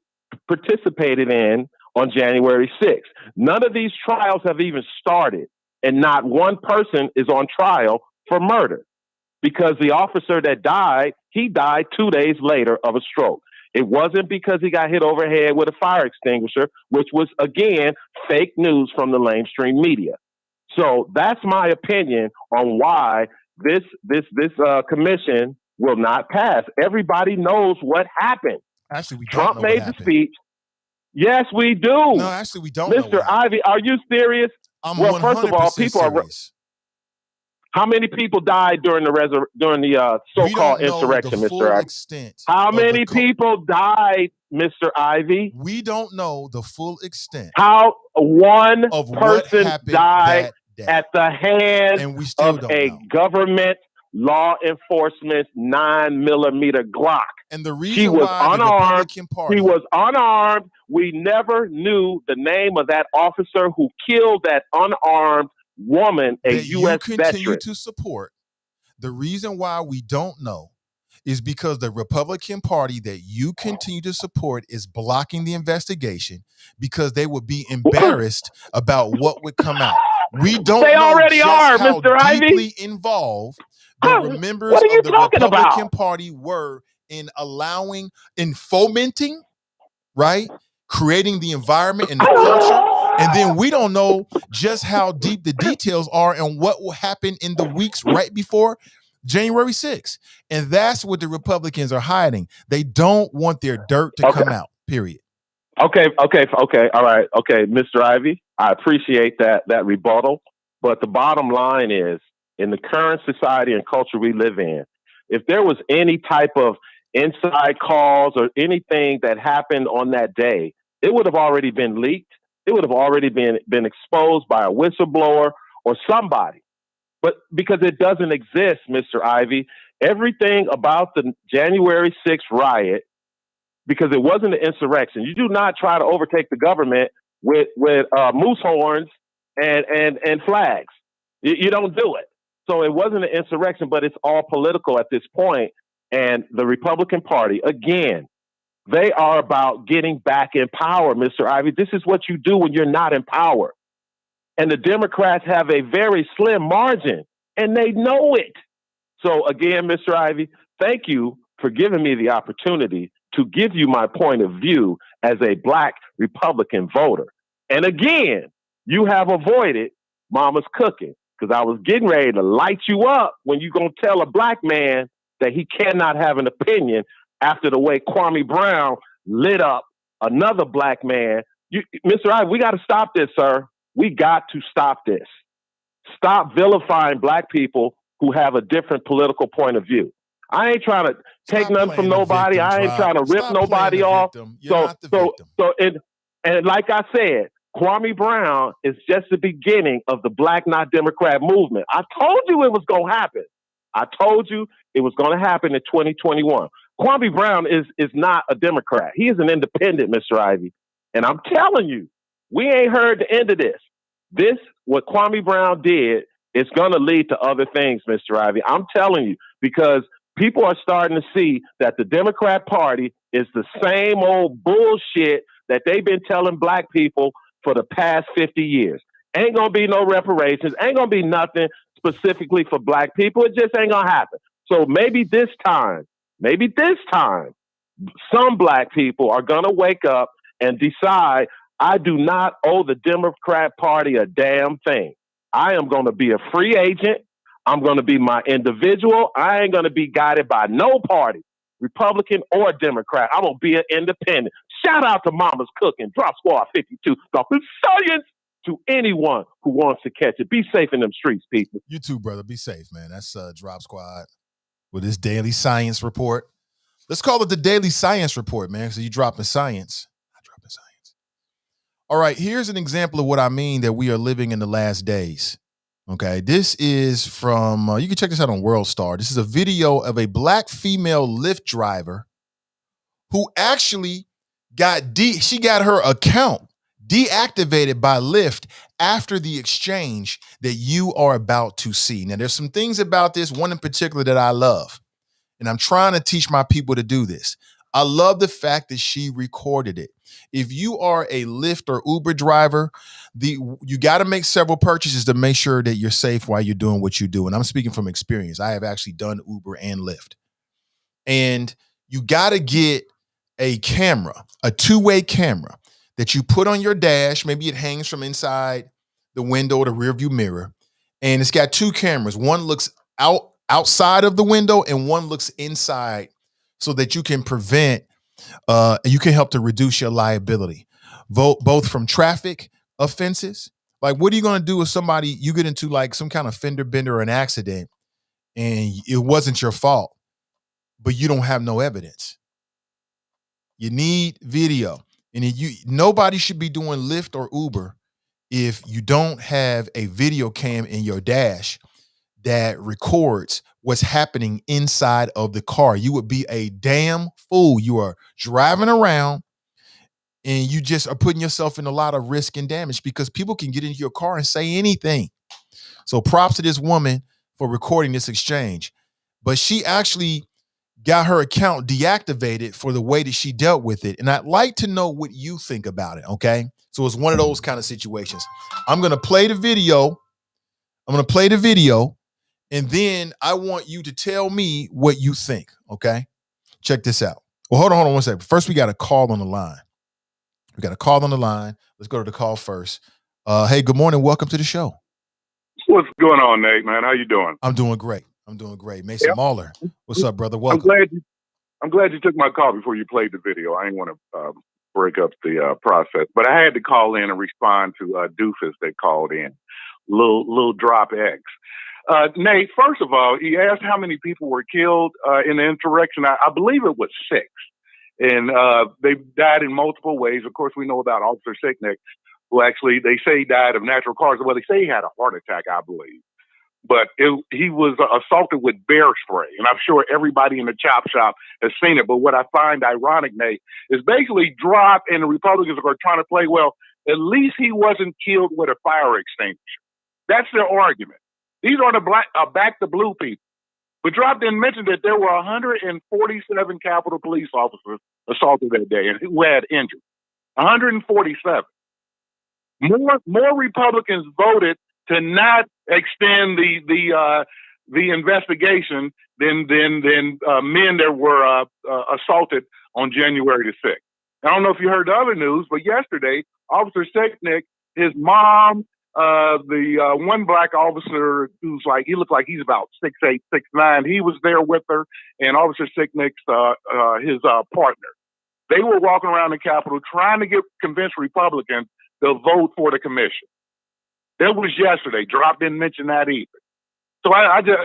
participated in on January 6th. None of these trials have even started, and not one person is on trial for murder because the officer that died, he died 2 days later of a stroke. It wasn't because he got hit over the head with a fire extinguisher, which was, again, fake news from the mainstream media. So that's my opinion on why this commission will not pass. Everybody knows what happened.
Actually, we don't
Trump made the speech. Yes, we do.
No, actually, we don't.
Mr. Ivy, are you serious?
I'm
well, first of all,
people serious.
How many people died during the so-called insurrection, Mr. Ivy? How many people died, Mr. Ivy?
We don't know the full extent.
How one person died at the hands of a government law enforcement 9mm Glock.
And the reason
she was
why
unarmed,
Party,
he was unarmed. We never knew the name of that officer who killed that unarmed woman, a
that
U.S.
you continue
veteran.
to support. The reason why we don't know is because the Republican Party that you continue to support is blocking the investigation because they would be embarrassed about what would come out. We don't
They
know
already
just
are,
how
Mr. Ivy.
deeply involved the members
What are you
of the
talking
Republican
about?
Party were in fomenting, right? Creating the environment and the culture. And then we don't know just how deep the details are and what will happen in the weeks right before January 6th. And that's what the Republicans are hiding. They don't want their dirt to come out, period.
Okay. All right. Okay, Mr. Ivy, I appreciate that rebuttal. But the bottom line is, in the current society and culture we live in, if there was any type of inside calls or anything that happened on that day, it would have already been leaked. It would have already been exposed by a whistleblower or somebody. But because it doesn't exist, Mr. Ivy, everything about the January 6th riot, because it wasn't an insurrection. You do not try to overtake the government with moose horns and flags. You don't do it. So it wasn't an insurrection, but it's all political at this point. And the Republican Party, again, they are about getting back in power, Mr. Ivy. This is what you do when you're not in power. And the Democrats have a very slim margin, and they know it. So again, Mr. Ivy, thank you for giving me the opportunity to give you my point of view as a Black Republican voter. And again, you have avoided mama's cooking, because I was getting ready to light you up when you're going to tell a Black man that he cannot have an opinion after the way Kwame Brown lit up another Black man. Mr. Ivy, we got to stop this, sir. We got to stop this. Stop vilifying Black people who have a different political point of view. I ain't trying to take nothing from nobody. I ain't trying to rip nobody off. And like I said, Kwame Brown is just the beginning of the Black Not Democrat movement. I told you it was going to happen. I told you it was going to happen in 2021. Kwame Brown is not a Democrat. He is an independent, Mr. Ivy. And I'm telling you, we ain't heard the end of this. What Kwame Brown did, is going to lead to other things, Mr. Ivy. I'm telling you, because people are starting to see that the Democrat Party is the same old bullshit that they've been telling Black people for the past 50 years. Ain't going to be no reparations. Ain't going to be nothing specifically for Black people. It just ain't going to happen. So maybe this time, some Black people are going to wake up and decide, I do not owe the Democrat Party a damn thing. I am going to be a free agent. I'm going to be my individual. I ain't going to be guided by no party, Republican or Democrat. I'm going to be an independent. Shout out to Mama's Cooking, Drop Squad 52, dropping science to anyone who wants to catch it. Be safe in them streets, people.
You too, brother. Be safe, man. That's Drop Squad with his daily science report. Let's call it the daily science report, man, because you dropping science. I'm dropping science. All right, here's an example of what I mean that we are living in the last days. Okay, this is from, you can check this out on World Star. This is a video of a Black female Lyft driver who actually she got her account deactivated by Lyft after the exchange that you are about to see. Now, there's some things about this, one in particular that I love, and I'm trying to teach my people to do this. I love the fact that she recorded it. If you are a Lyft or Uber driver, you got to make several purchases to make sure that you're safe while you're doing what you do. And I'm speaking from experience. I have actually done Uber and Lyft. And you got to get a camera, a two-way camera that you put on your dash. Maybe it hangs from inside the window or the rearview mirror. And it's got two cameras. One looks outside of the window and one looks inside, so that you can prevent, you can help to reduce your liability, both from traffic offenses. Like, what are you going to do if you get into like some kind of fender bender or an accident and it wasn't your fault, but you don't have no evidence? You need video. And nobody should be doing Lyft or Uber if you don't have a video cam in your dash that records what's happening inside of the car. You would be a damn fool. You are driving around and you just are putting yourself in a lot of risk and damage, because people can get into your car and say anything. So props to this woman for recording this exchange. But she actually got her account deactivated for the way that she dealt with it. And I'd like to know what you think about it, okay? So it's one of those kind of situations. I'm going to play the video. And then I want you to tell me what you think, okay? Check this out. Well, hold on one second. First, we got a call on the line. Let's go to the call first. Hey, good morning. Welcome to the show.
What's going on, Nate, man? How you doing?
I'm doing great. Mason Mahler. What's up, brother? Welcome.
I'm glad you took my call before you played the video. I didn't want to break up the process, but I had to call in and respond to Doofus that called in. Little drop X. Nate, first of all, he asked how many people were killed in the insurrection. I believe it was 6. And they died in multiple ways. Of course, we know about Officer Sicknick, who actually, they say he died of natural causes. Well, they say he had a heart attack, I believe. But he was assaulted with bear spray. And I'm sure everybody in the chop shop has seen it. But what I find ironic, Nate, is basically Drop and the Republicans are trying to play, well, at least he wasn't killed with a fire extinguisher. That's their argument. These are the back the blue people. But Drop didn't mention that there were 147 Capitol Police officers assaulted that day and who had injured. 147. More Republicans voted to not extend the investigation than men that were assaulted on January the 6th. I don't know if you heard the other news, but yesterday, Officer Sicknick, his mom, the one black officer who's he looked like he's about 6'8", 6'9", he was there with her, and Officer Sicknick's his partner. They were walking around the Capitol trying to convince Republicans to vote for the commission. That was yesterday. Drop didn't mention that either. So I just,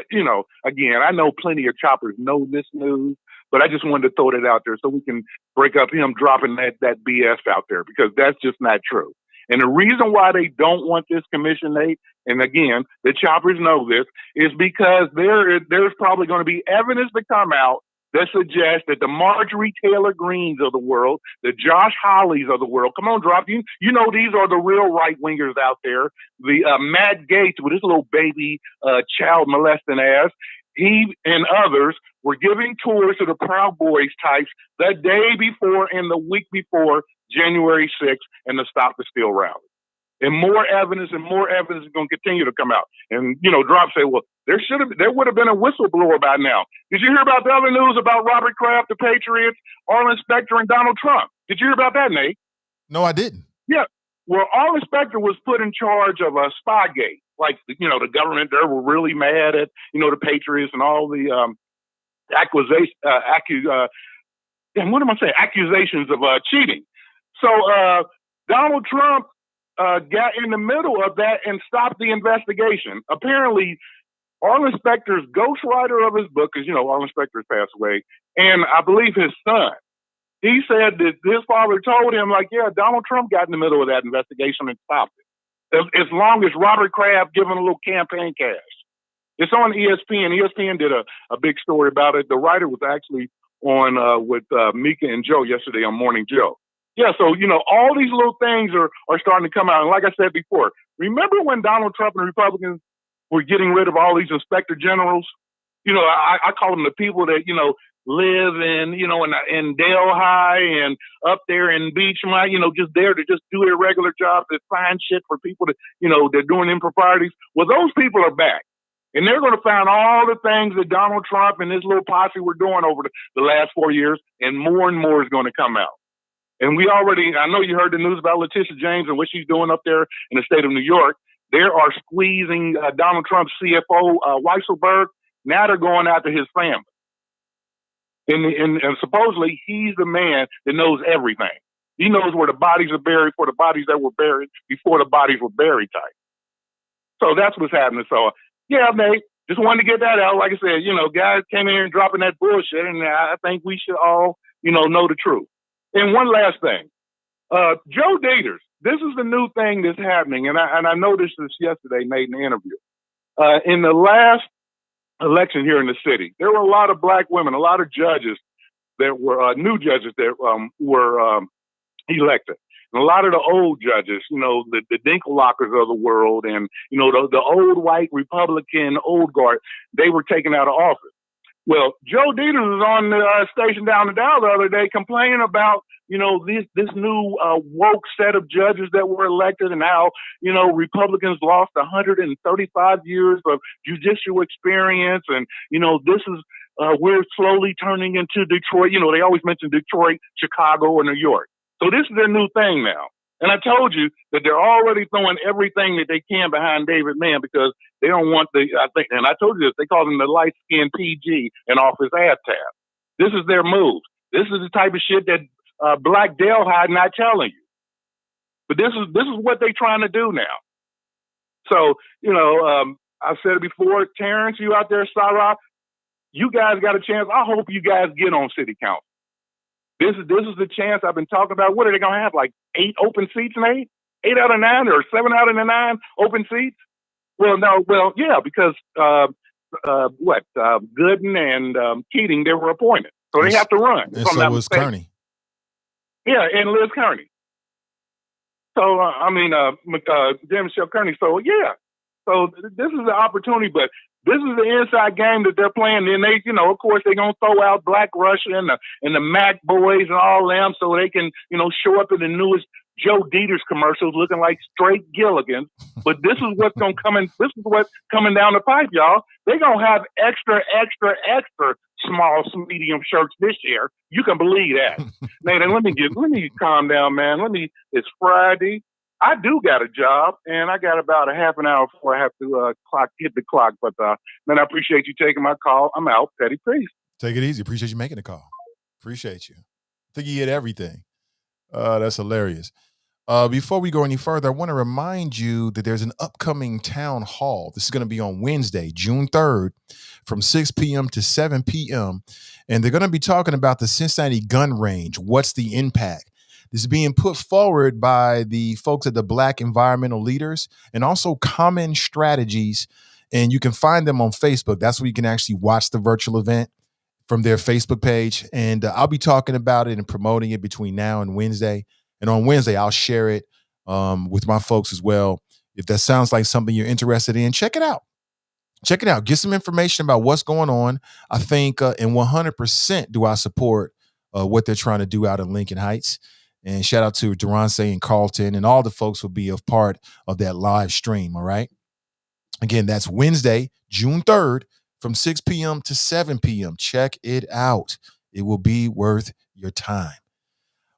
again, I know plenty of choppers know this news, but I just wanted to throw that out there so we can break up him dropping that BS out there, because that's just not true. And the reason why they don't want this commission, Nate, and again, the choppers know this, is because there's probably going to be evidence to come out that suggests that the Marjorie Taylor Greens of the world, the Josh Hawleys of the world, come on, Drop, you know these are the real right-wingers out there, the Matt Gaetz with his little baby child molesting ass, he and others were giving tours to the Proud Boys types the day before and the week before January 6th and the Stop the Steal rally. And more evidence is going to continue to come out. And, Drop say, well, there would have been a whistleblower by now. Did you hear about the other news about Robert Kraft, the Patriots, Arlen Specter, and Donald Trump? Did you hear about that, Nate?
No, I didn't.
Yeah. Well, Arlen Specter was put in charge of a Spygate. The government there were really mad at, the Patriots and all the accusations of cheating. So Donald Trump got in the middle of that and stopped the investigation. Apparently, Arlen Specter's ghostwriter of his book, because, Arlen Specter's passed away, and I believe his son, he said that his father told him, Donald Trump got in the middle of that investigation and stopped it. As long as Robert Kraft gave him a little campaign cash. It's on ESPN. ESPN did a big story about it. The writer was actually on with Mika and Joe yesterday on Morning Joe. Yeah, so, all these little things are starting to come out. And like I said before, remember when Donald Trump and the Republicans were getting rid of all these inspector generals? I call them the people that, live in Delhi and up there in Beachmont, just there to just do their regular jobs, to find shit for people that, they're doing improprieties. Well, those people are back. And they're going to find all the things that Donald Trump and his little posse were doing over the last 4 years, and more is going to come out. And I know you heard the news about Letitia James and what she's doing up there in the state of New York. They are squeezing Donald Trump's CFO, Weisselberg. Now they're going after his family. And supposedly he's the man that knows everything. He knows where the bodies are buried for the bodies that were buried before the bodies were buried type. So that's what's happening. So, yeah, Nate, just wanted to get that out. Like I said, guys came in here and dropping that bullshit, and I think we should all, know the truth. And one last thing. Joe Daters, this is the new thing that's happening, and I noticed this yesterday, Nate, in the interview. In the last election here in the city, there were a lot of black women, a lot of judges that were new judges that were elected. And a lot of the old judges, the Dinkellockers of the world and, the old white Republican old guard, they were taken out of office. Well, Joe Dieters was on the station down the Dow the other day complaining about, this new woke set of judges that were elected and how, Republicans lost 135 years of judicial experience. And, this is, we're slowly turning into Detroit. They always mention Detroit, Chicago, or New York. So this is their new thing now. And I told you that they're already throwing everything that they can behind David Mann because they don't want and I told you this, they call him the light-skinned PG and off his ass tab. This is their move. This is the type of shit that Black Delhi not telling you. But this is what they're trying to do now. So, I've said it before, Terrence, you out there, Sarah, you guys got a chance. I hope you guys get on city council. This is the chance I've been talking about. What are they going to have, like 8 open seats, Nate? 8 out of 9 or 7 out of the 9 open seats? Well, no, yeah, because Gooden and Keating, they were appointed. So they have to run.
And so was Kearney.
Yeah, and Liz Kearney. So, Jan Michelle Kearney. So, yeah. So this is the opportunity, but this is the inside game that they're playing. And they, of course, they're going to throw out Black Russia and the Mac boys and all them so they can, show up in the newest Joe Dieters commercials looking like straight Gilligan. But this is what's going to come in. This is what's coming down the pipe, y'all. They're going to have extra small, medium shirts this year. You can believe that. Nathan, let me calm down, man. It's Friday. I do got a job, and I got about a half an hour before I have to hit the clock. But man, I appreciate you taking my call. I'm out. Petty peace.
Take it easy. Appreciate you making the call. Appreciate you. I think you hit everything. That's hilarious. Before we go any further, I want to remind you that there's an upcoming town hall. This is going to be on Wednesday, June 3rd, from 6 p.m. to 7 p.m. And they're going to be talking about the Cincinnati gun range. What's the impact? This is being put forward by the folks at the Black Environmental Leaders and also Common Strategies. And you can find them on Facebook. That's where you can actually watch the virtual event from their Facebook page. And I'll be talking about it and promoting it between now and Wednesday. And on Wednesday, I'll share it with my folks as well. If that sounds like something you're interested in, check it out. Check it out. Get some information about what's going on. I think and 100% do I support what they're trying to do out in Lincoln Heights. And shout out to Durance and Carlton and all the folks who will be a part of that live stream, all right? Again, that's Wednesday, June 3rd, from 6 p.m. to 7 p.m. Check it out. It will be worth your time.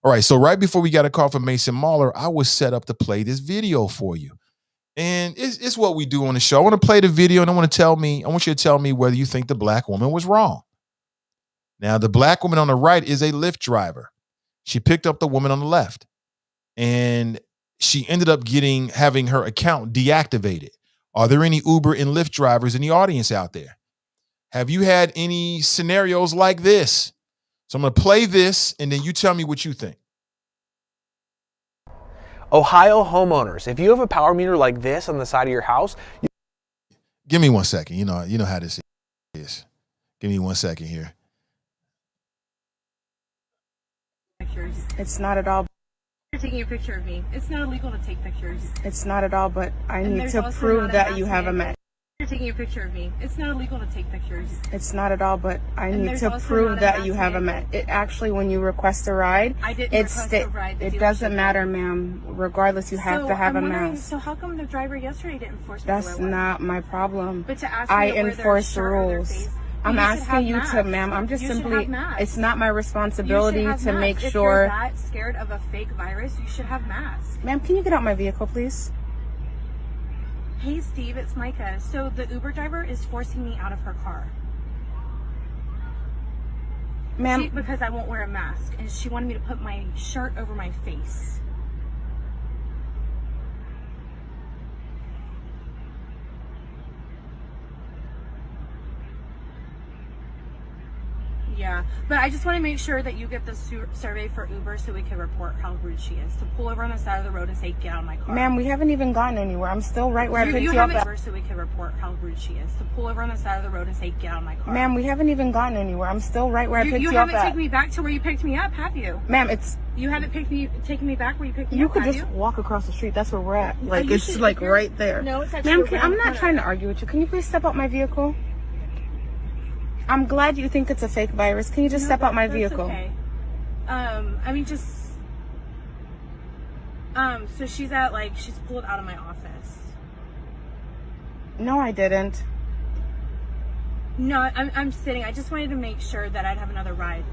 All right, so right before we got a call from Mason Mahler, I was set up to play this video for you. And it's what we do on the show. I want to play the video, and I want you to tell me whether you think the Black woman was wrong. Now, the Black woman on the right is a Lyft driver. She picked up the woman on the left, and she ended up having her account deactivated. Are there any Uber and Lyft drivers in the audience out there? Have you had any scenarios like this? So I'm going to play this, and then you tell me what you think.
Ohio homeowners, if you have a power meter like this on the side of your house.
Give me 1 second. You know how this is. Give me 1 second here.
It's not at all.
You're taking a picture of me. It's not illegal to take pictures.
It's not at all, but I need to prove that you have a match.
You're taking a picture of me. It's not illegal to take pictures.
It's not at all, but I need to prove that you have a match. It actually, when you request a ride,
I didn't request a ride.
It doesn't matter, ma'am. Regardless, you have to have a mask.
So how come the driver yesterday didn't force me
That's
to wear one?
not my problem.
But to ask me
I
to wear
enforce the
their shirt or their
rules.
face,
I'm
you should
asking
have
you
masks.
to, ma'am. I'm just
You should
simply.
have masks.
It's not my responsibility
You should
to
have
make
masks. If
sure.
you're that scared of a fake virus, you should have masks.
Ma'am, can you get out my vehicle, please?
Hey, Steve, it's Micah. So the Uber driver is forcing me out of her car.
Ma'am.
Because I won't wear a mask. And she wanted me to put my shirt over my face. Yeah. Yeah, but I just want to make sure that you get the survey for Uber so we can report how rude she is. To pull over on the side of the road and say, get out of my car.
Ma'am, we haven't even gotten anywhere. I'm still right where I picked you up at.
So we can report how rude she is. To pull over on the side of the road and say, get out of my car.
Ma'am, we haven't even gotten anywhere. I'm still right where I picked you up at.
You haven't taken me back to where you picked me up, have you?
Ma'am,
you haven't taken me back where you picked me up,
you could just walk across the street. That's where we're at. Like, it's like right there.
No, it's actually
Ma'am, I'm not trying to argue with you. Can you please step out my vehicle? I'm glad you think it's a fake virus. Can you just step out my vehicle?
Okay. I mean, just so she's pulled out of my office.
No, I didn't.
No, I'm sitting. I just wanted to make sure that I'd have another ride.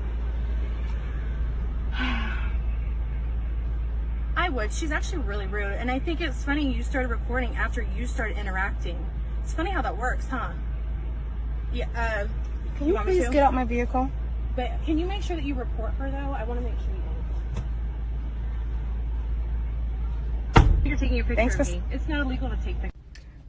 I would. She's actually really rude, and I think it's funny you started recording after you started interacting. It's funny how that works, huh? Yeah.
Can you please get out my vehicle?
But can you make sure that you report her, though? I want to make sure you do. You're taking a picture of me. It's not illegal to take pictures.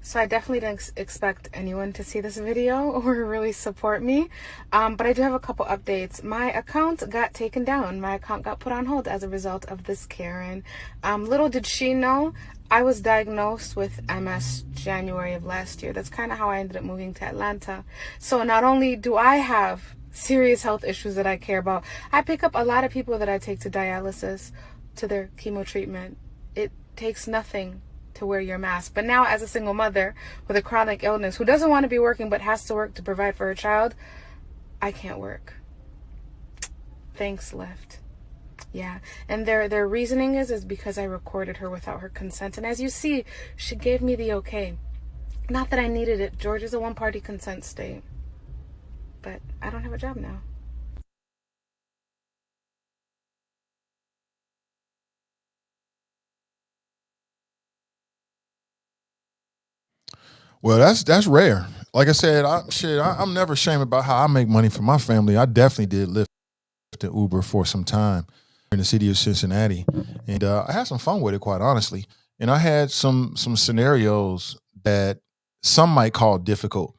So I definitely didn't expect anyone to see this video or really support me. But I do have a couple updates. My account got taken down. My account got put on hold as a result of this Karen. Little did she know, I was diagnosed with MS January of last year. That's kind of how I ended up moving to Atlanta. So not only do I have serious health issues that I care about, I pick up a lot of people that I take to dialysis, to their chemo treatment. It takes nothing to wear your mask. But now, as a single mother with a chronic illness who doesn't want to be working but has to work to provide for her child, I can't work. Thanks, Lyft. Yeah, and their reasoning is because I recorded her without her consent. And as you see, she gave me the okay. Not that I needed it. Georgia's a one-party consent state. But I don't have a job now.
Well, that's rare. Like I said, I'm never ashamed about how I make money for my family. I definitely did Lyft and Uber for some time in the city of Cincinnati, and I had some fun with it, quite honestly. And I had some scenarios that some might call difficult,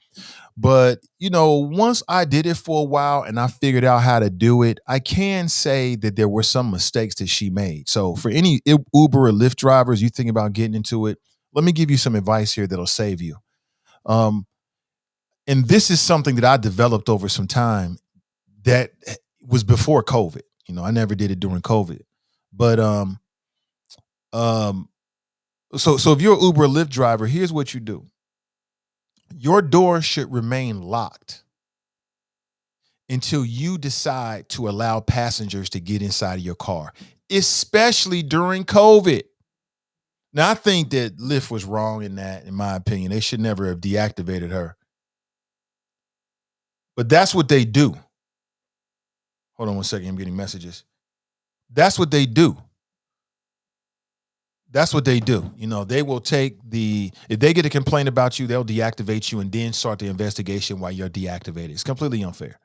but once I did it for a while and I figured out how to do it, I can say that there were some mistakes that she made. So for any Uber or Lyft drivers, you think about getting into it, let me give you some advice here that'll save you. And this is something that I developed over some time that was before COVID. I never did it during COVID, but so if you're an Uber or Lyft driver, here's what you do. Your door should remain locked until you decide to allow passengers to get inside of your car, especially during COVID. Now, I think that Lyft was wrong in that, in my opinion. They should never have deactivated her. But that's what they do. Hold on one second. I'm getting messages. That's what they do. That's what they do. They will take if they get a complaint about you, they'll deactivate you and then start the investigation while you're deactivated. It's completely unfair.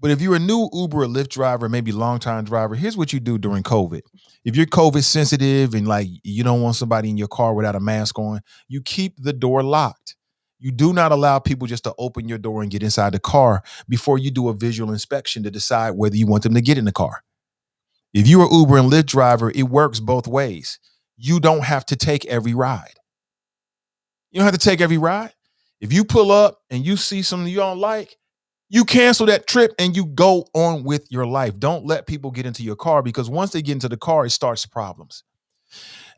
But if you're a new Uber or Lyft driver, maybe long-time driver, here's what you do during COVID. If you're COVID sensitive and you don't want somebody in your car without a mask on, you keep the door locked. You do not allow people just to open your door and get inside the car before you do a visual inspection to decide whether you want them to get in the car. If you're an Uber and Lyft driver, it works both ways. You don't have to take every ride. You don't have to take every ride. If you pull up and you see something you don't like, you cancel that trip and you go on with your life. Don't let people get into your car, because once they get into the car, it starts problems.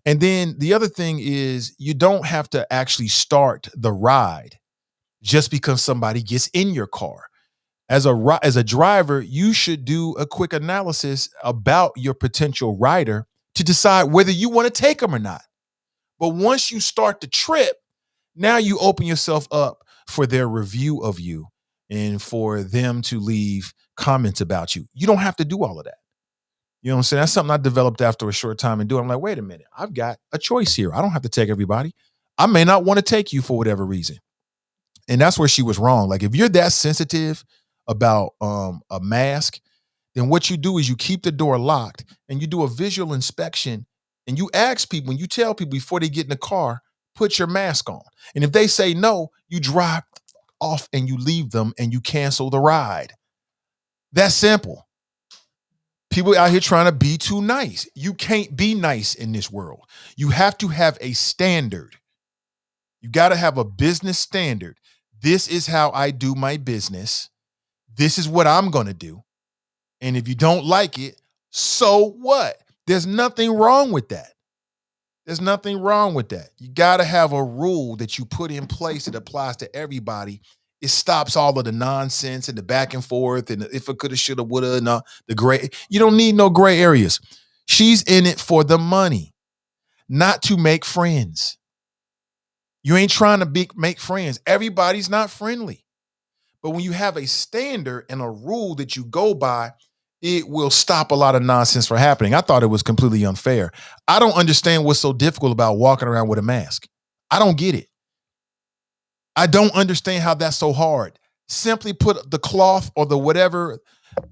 And then the other thing is, you don't have to actually start the ride just because somebody gets in your car. As a driver, you should do a quick analysis about your potential rider to decide whether you want to take them or not. But once you start the trip, now you open yourself up for their review of you and for them to leave comments about you. You don't have to do all of that. You know what I'm saying? That's something I developed after a short time and do. I'm like, wait a minute, I've got a choice here. I don't have to take everybody. I may not want to take you for whatever reason. And that's where she was wrong. Like, if you're that sensitive about a mask, then what you do is you keep the door locked and you do a visual inspection and you ask people, and you tell people before they get in the car, put your mask on. And if they say no, you drive off and you leave them and you cancel the ride. That's simple. People out here trying to be too nice. You can't be nice in this world. You have to have a standard. You got to have a business standard. This is how I do my business. This is what I'm going to do. And if you don't like it, so what? There's nothing wrong with that. There's nothing wrong with that. You got to have a rule that you put in place that applies to everybody. It stops all of the nonsense and the back and forth and the if it coulda, shoulda, woulda, and the gray. You don't need no gray areas. She's in it for the money, not to make friends. You ain't trying to make friends. Everybody's not friendly. But when you have a standard and a rule that you go by, it will stop a lot of nonsense from happening. I thought it was completely unfair. I don't understand what's so difficult about walking around with a mask. I don't get it. I don't understand how that's so hard. Simply put the cloth or the whatever,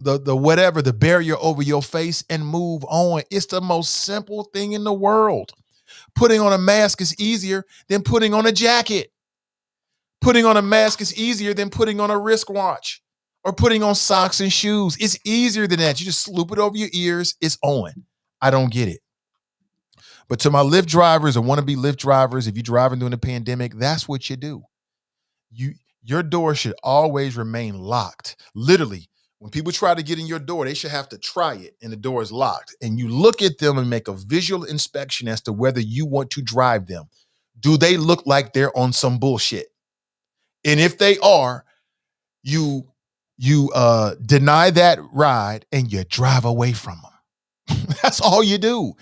the barrier over your face and move on. It's the most simple thing in the world. Putting on a mask is easier than putting on a jacket. Putting on a mask is easier than putting on a wristwatch or putting on socks and shoes. It's easier than that. You just sloop it over your ears. It's on. I don't get it. But to my Lyft drivers or wannabe Lyft drivers, if you're driving during the pandemic, that's what you do. Your door should always remain locked. Literally, when people try to get in your door, they should have to try it and the door is locked. And you look at them and make a visual inspection as to whether you want to drive them. Do they look like they're on some bullshit? And if they are, you deny that ride and you drive away from them. That's all you do.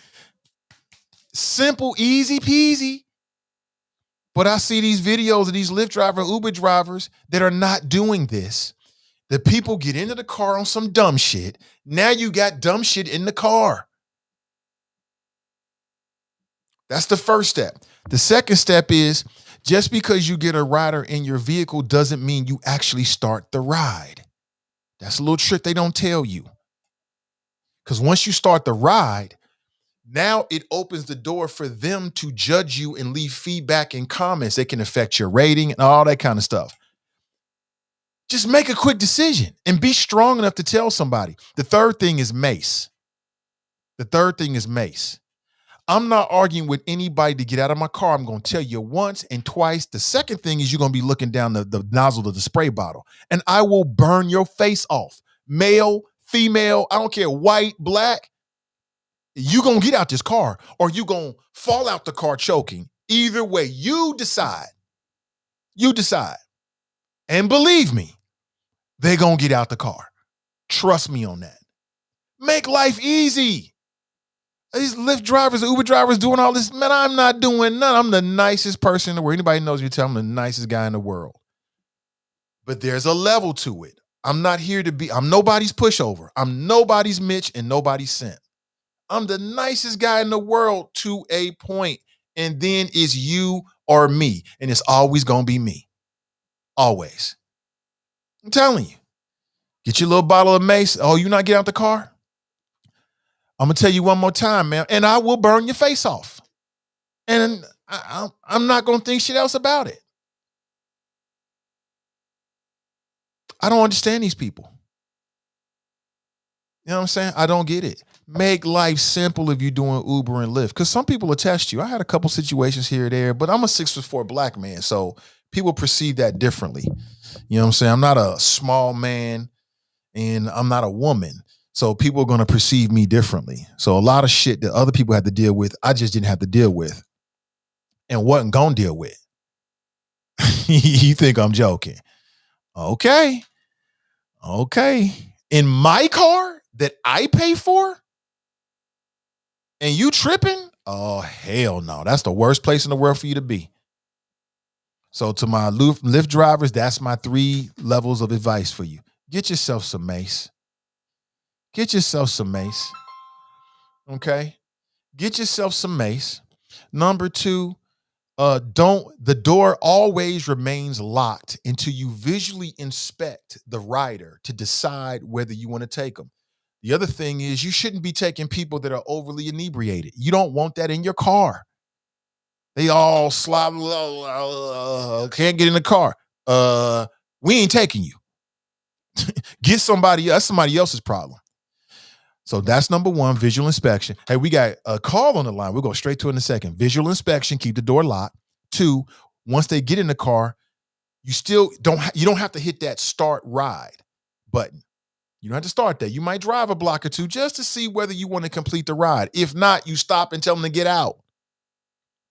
Simple, easy peasy. But I see these videos of these Lyft drivers, Uber drivers that are not doing this. The people get into the car on some dumb shit. Now you got dumb shit in the car. That's the first step. The second step is just because you get a rider in your vehicle doesn't mean you actually start the ride. That's a little trick they don't tell you. Because once you start the ride, now it opens the door for them to judge you and leave feedback and comments that can affect your rating and all that kind of stuff. Just make a quick decision and be strong enough to tell somebody. The third thing is mace. I'm not arguing with anybody to get out of my car. I'm going to tell you once and twice. The second thing is you're going to be looking down the nozzle of the spray bottle and I will burn your face off. Male, female, I don't care, white, black. You going to get out this car or you going to fall out the car choking. Either way, you decide. And believe me, they're going to get out the car. Trust me on that. Make life easy. These Lyft drivers, Uber drivers doing all this. Man, I'm not doing none. I'm the nicest person in the world. Anybody knows me, tell them I'm the nicest guy in the world. But there's a level to it. I'm nobody's pushover. I'm nobody's Mitch and nobody's Simp. I'm the nicest guy in the world to a point. And then it's you or me. And it's always going to be me. Always. I'm telling you. Get your little bottle of mace. Oh, you not get out the car? I'm going to tell you one more time, man. And I will burn your face off. And I'm not going to think shit else about it. I don't understand these people. You know what I'm saying? I don't get it. Make life simple if you're doing Uber and Lyft. Because some people will test you. I had a couple situations here or there, but I'm a 6'4" black man. So people perceive that differently. You know what I'm saying? I'm not a small man and I'm not a woman. So people are going to perceive me differently. So a lot of shit that other people had to deal with, I just didn't have to deal with and wasn't going to deal with. You think I'm joking? Okay. In my car that I pay for and you tripping? Oh, hell no. That's the worst place in the world for you to be. So to my Lyft drivers, that's my 3 levels of advice for you. Get yourself some mace. Okay? Get yourself some mace. Number 2, the door always remains locked until you visually inspect the rider to decide whether you want to take them. The other thing is you shouldn't be taking people that are overly inebriated. You don't want that in your car. They all slob, can't get in the car. We ain't taking you. Get somebody else. That's somebody else's problem. So that's number one, visual inspection. Hey, we got a call on the line. We'll go straight to it in a second. Visual inspection, keep the door locked. 2, once they get in the car, you still don't have to hit that start ride button. You don't have to start that. You might drive a block or two just to see whether you want to complete the ride. If not, you stop and tell them to get out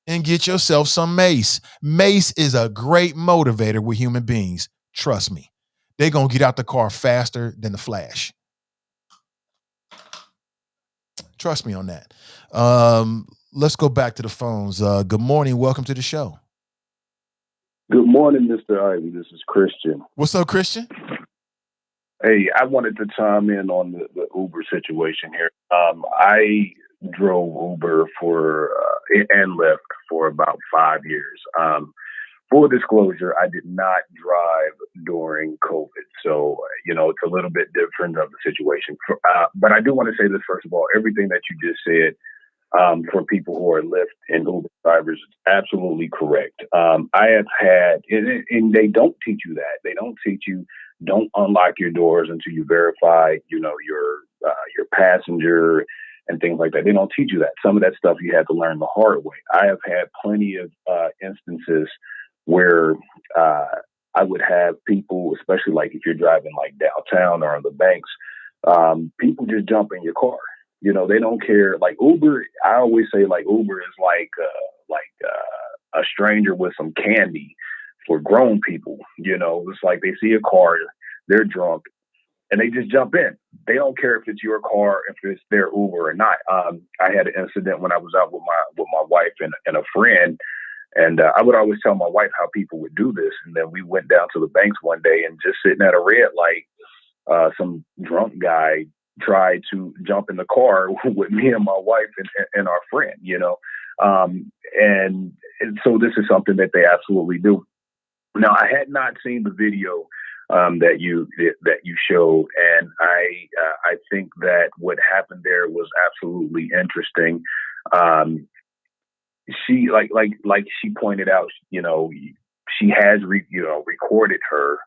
and get yourself some mace. Mace is a great motivator with human beings. Trust me. They're going to get out the car faster than the Flash. Trust me on that. Let's go back to the phones. Good morning. Welcome to the show.
Good morning, Mr. Ivy. This is Christian.
What's up, Christian?
Hey, I wanted to chime in on the Uber situation here. I drove Uber and Lyft for about 5 years. Full disclosure, I did not drive during COVID. So, it's a little bit different of the situation. But I do want to say this, first of all, everything that you just said for people who are Lyft and Uber drivers is absolutely correct. I have had, and they don't teach you that. They don't teach you, don't unlock your doors until you verify, your passenger and things like that. They don't teach you that. Some of that stuff you had to learn the hard way. I have had plenty of instances where I would have people, especially like if you're driving like downtown or on the banks, people just jump in your car. They don't care. Like Uber, I always say like Uber is like a stranger with some candy for grown people. It's like they see a car, they're drunk, and they just jump in. They don't care if it's your car, if it's their Uber or not. I had an incident when I was out with my wife and a friend. And I would always tell my wife how people would do this. And then we went down to the banks one day and just sitting at a red light, some drunk guy tried to jump in the car with me and my wife and our friend, and so this is something that they absolutely do. Now, I had not seen the video that you showed, and I think that what happened there was absolutely interesting. She like she pointed out, she has recorded her,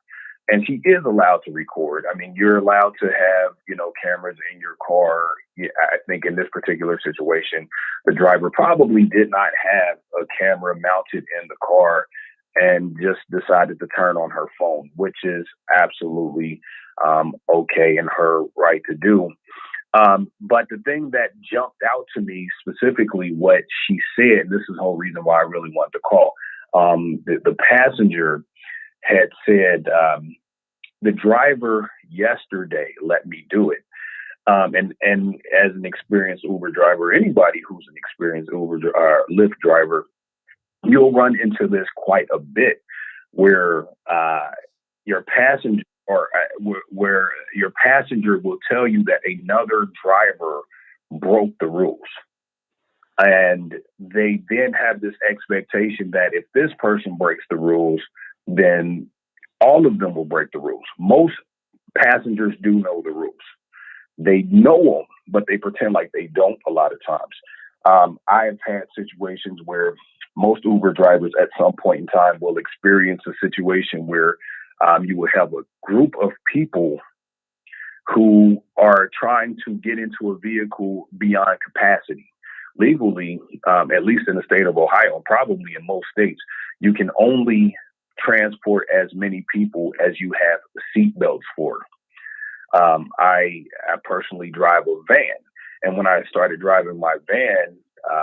and she is allowed to record. I mean, you're allowed to have cameras in your car. I think in this particular situation, the driver probably did not have a camera mounted in the car and just decided to turn on her phone, which is absolutely okay and her right to do. But the thing that jumped out to me specifically, what she said, this is the whole reason why I really wanted to call. The passenger had said, the driver yesterday let me do it. And as an experienced Uber driver, anybody who's an experienced Uber Lyft driver, you'll run into this quite a bit, where your passenger where your passenger will tell you that another driver broke the rules. And they then have this expectation that if this person breaks the rules, then all of them will break the rules. Most passengers do know the rules. They know them, but they pretend like they don't a lot of times. I have had situations where most Uber drivers at some point in time will experience a situation where you will have a group of people who are trying to get into a vehicle beyond capacity. Legally, at least in the state of Ohio, and probably in most states, you can only transport as many people as you have seat belts for. I personally drive a van, and when I started driving my van,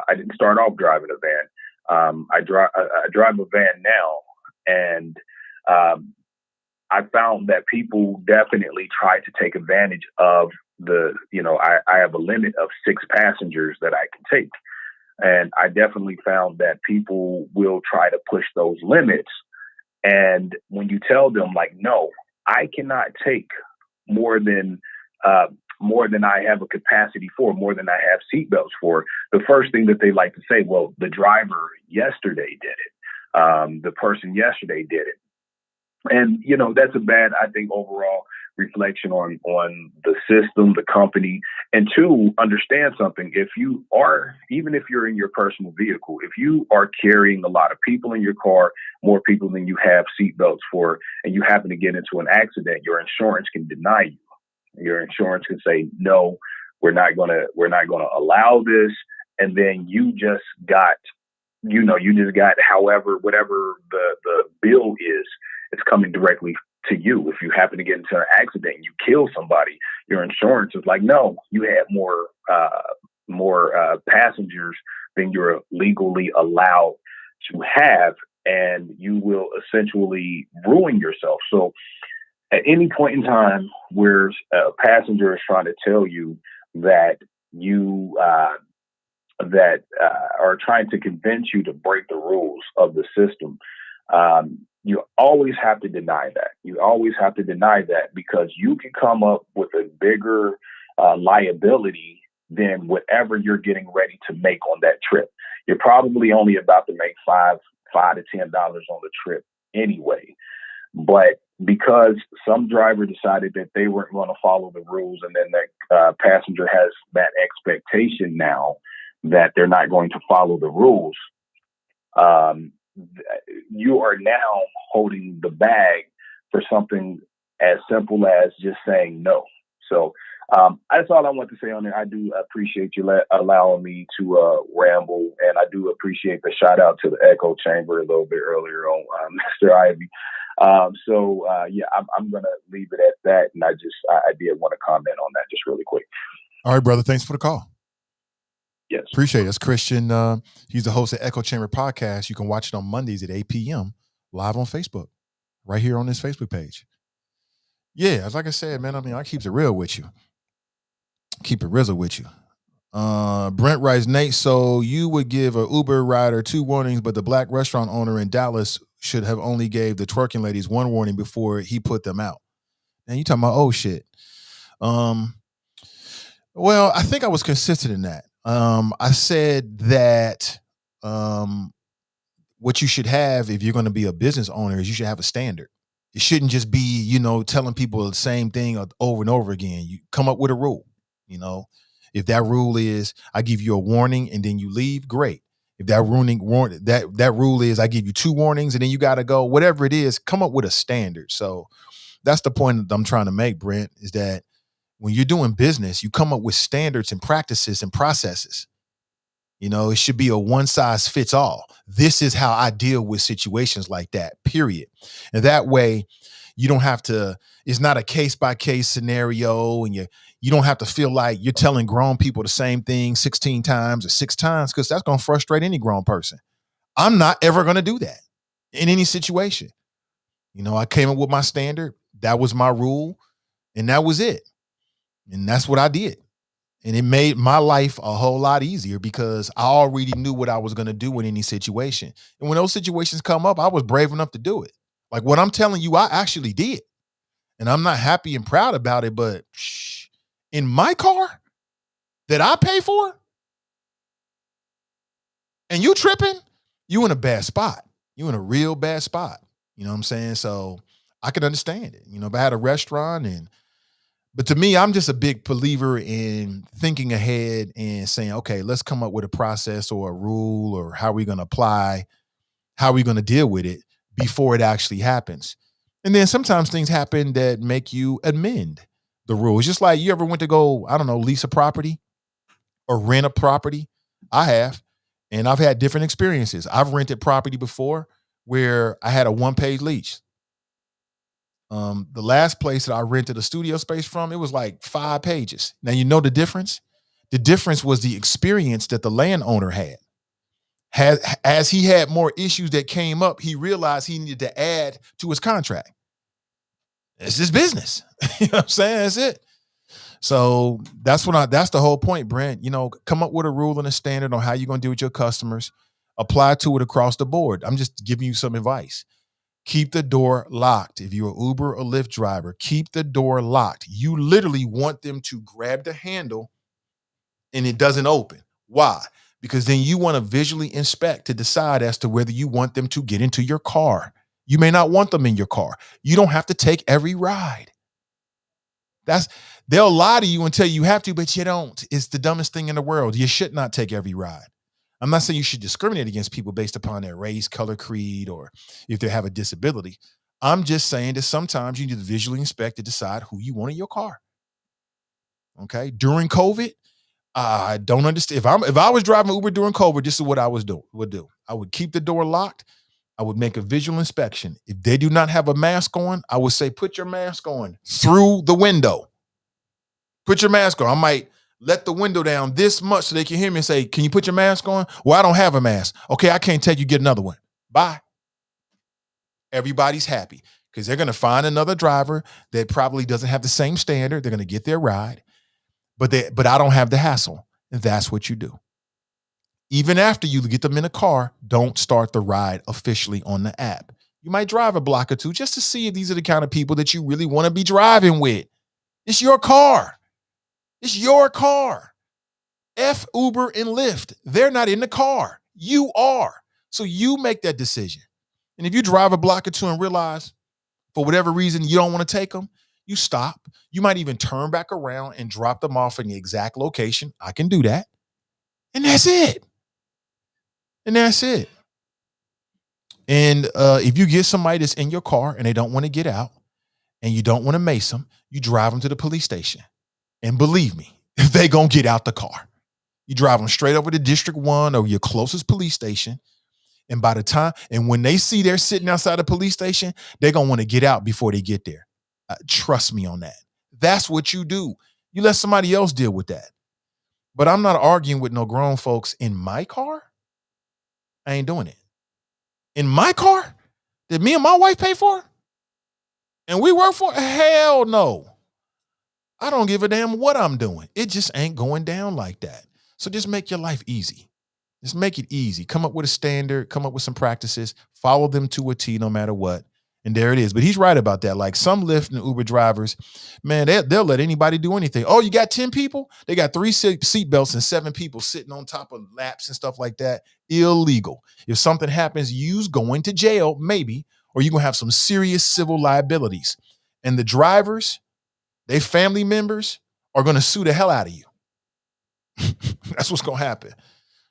I didn't start off driving a van. I drive a van now, and I found that people definitely try to take advantage of I have a limit of 6 passengers that I can take. And I definitely found that people will try to push those limits. And when you tell them like, no, I cannot take more than I have a capacity for, more than I have seatbelts for, the first thing that they like to say, well, the driver yesterday did it. The person yesterday did it. And, that's a bad, I think, overall reflection on the system, the company, and two, understand something. Even if you're in your personal vehicle, if you are carrying a lot of people in your car, more people than you have seatbelts for, and you happen to get into an accident, your insurance can deny you. Your insurance can say, no, we're not gonna allow this. And then you just got whatever the bill is, it's coming directly to you. If you happen to get into an accident and you kill somebody, your insurance is like, no, you had more passengers than you're legally allowed to have, and you will essentially ruin yourself. So at any point in time where a passenger is trying to tell you that you are trying to convince you to break the rules of the system, you always have to deny that. You always have to deny that, because you can come up with a bigger liability than whatever you're getting ready to make on that trip. You're probably only about to make $5 to $10 on the trip anyway. But because some driver decided that they weren't going to follow the rules, and then that passenger has that expectation now that they're not going to follow the rules, you are now holding the bag for something as simple as just saying no. So that's all I want to say on there. I do appreciate you allowing me to ramble, and I do appreciate the shout out to the echo chamber a little bit earlier on Mr. Ivy. I'm going to leave it at that, and I did want to comment on that just really quick.
All right, brother. Thanks for the call.
Yes.
Appreciate it. It's Christian. He's the host of Echo Chamber Podcast. You can watch it on Mondays at 8 p.m. live on Facebook, right here on this Facebook page. Yeah, like I said, man, I keep it real with you. Keep it real with you. Brent writes, Nate, so you would give an Uber rider 2 warnings, but the black restaurant owner in Dallas should have only gave the twerking ladies 1 warning before he put them out. And you talking about, oh, shit. Well, I think I was consistent in that. I said that what you should have if you're going to be a business owner is you should have a standard. It shouldn't just be, telling people the same thing over and over again. You come up with a rule. If that rule is I give you a warning and then you leave, great. If that that rule is I give you 2 warnings and then you got to go, whatever it is, come up with a standard. So that's the point that I'm trying to make, Brent, is that when you're doing business, you come up with standards and practices and processes. It should be a one size fits all. This is how I deal with situations like that, period. And that way you don't have to, it's not a case by case scenario, and you don't have to feel like you're telling grown people the same thing 16 times or 6 times, because that's going to frustrate any grown person. I'm not ever going to do that in any situation. I came up with my standard. That was my rule. And that was it. And that's what I did. And it made my life a whole lot easier because I already knew what I was going to do in any situation. And when those situations come up, I was brave enough to do it. Like what I'm telling you, I actually did. And I'm not happy and proud about it, but in my car that I pay for, and you tripping, you in a bad spot. You in a real bad spot. You know what I'm saying? So I can understand it. If I had a restaurant but to me, I'm just a big believer in thinking ahead and saying, okay, let's come up with a process or a rule, or how we're going to apply, how we're going to deal with it before it actually happens. And then sometimes things happen that make you amend the rules. Just like you ever went to go, lease a property or rent a property? I have. And I've had different experiences. I've rented property before where I had a 1-page lease. The last place that I rented a studio space from, it was like 5 pages. Now, you know the difference? The difference was the experience that the landowner had. As he had more issues that came up, he realized he needed to add to his contract. It's his business. You know what I'm saying? That's it. So that's the whole point, Brent. Come up with a rule and a standard on how you're going to deal with your customers. Apply to it across the board. I'm just giving you some advice. Keep the door locked. If you're an Uber or Lyft driver, keep the door locked. You literally want them to grab the handle and it doesn't open. Why? Because then you want to visually inspect to decide as to whether you want them to get into your car. You may not want them in your car. You don't have to take every ride. They'll lie to you and tell you have to, but you don't. It's the dumbest thing in the world. You should not take every ride. I'm not saying you should discriminate against people based upon their race, color, creed, or if they have a disability. I'm just saying that sometimes you need to visually inspect to decide who you want in your car. Okay. During COVID, I don't understand. If I was driving Uber during COVID, this is what I would do. I would keep the door locked. I would make a visual inspection. If they do not have a mask on, I would say, put your mask on through the window. Put your mask on. I might let the window down this much so they can hear me and say, can you put your mask on? Well, I don't have a mask. Okay, I can't take you, get another one. Bye. Everybody's happy because they're going to find another driver that probably doesn't have the same standard. They're going to get their ride, but I don't have the hassle. And that's what you do. Even after you get them in a car, don't start the ride officially on the app. You might drive a block or two just to see if these are the kind of people that you really want to be driving with. It's your car. It's your car. F Uber and Lyft. They're not in the car. You are. So you make that decision. And if you drive a block or two and realize for whatever reason you don't want to take them, you stop. You might even turn back around and drop them off in the exact location. I can do that. And that's it. And that's it. And if you get somebody that's in your car and they don't want to get out and you don't want to mace them, you drive them to the police station. And believe me, they going to get out the car. You drive them straight over to District 1 or your closest police station. And by the time, and when they see they're sitting outside the police station, they're going to want to get out before they get there. Trust me on that. That's what you do. You let somebody else deal with that. But I'm not arguing with no grown folks in my car. I ain't doing it. In my car that me and my wife pay for and we work for? Hell no. I don't give a damn what I'm doing. It just ain't going down like that. So just make your life easy. Just make it easy. Come up with a standard, come up with some practices, follow them to a T no matter what. And there it is. But he's right about that. Like some Lyft and Uber drivers, man, they'll let anybody do anything. Oh, you got 10 people? They got 3 seat belts and 7 people sitting on top of laps and stuff like that. Illegal. If something happens, you's going to jail, maybe, or you're going to have some serious civil liabilities. And the drivers, they family members are going to sue the hell out of you. That's what's going to happen.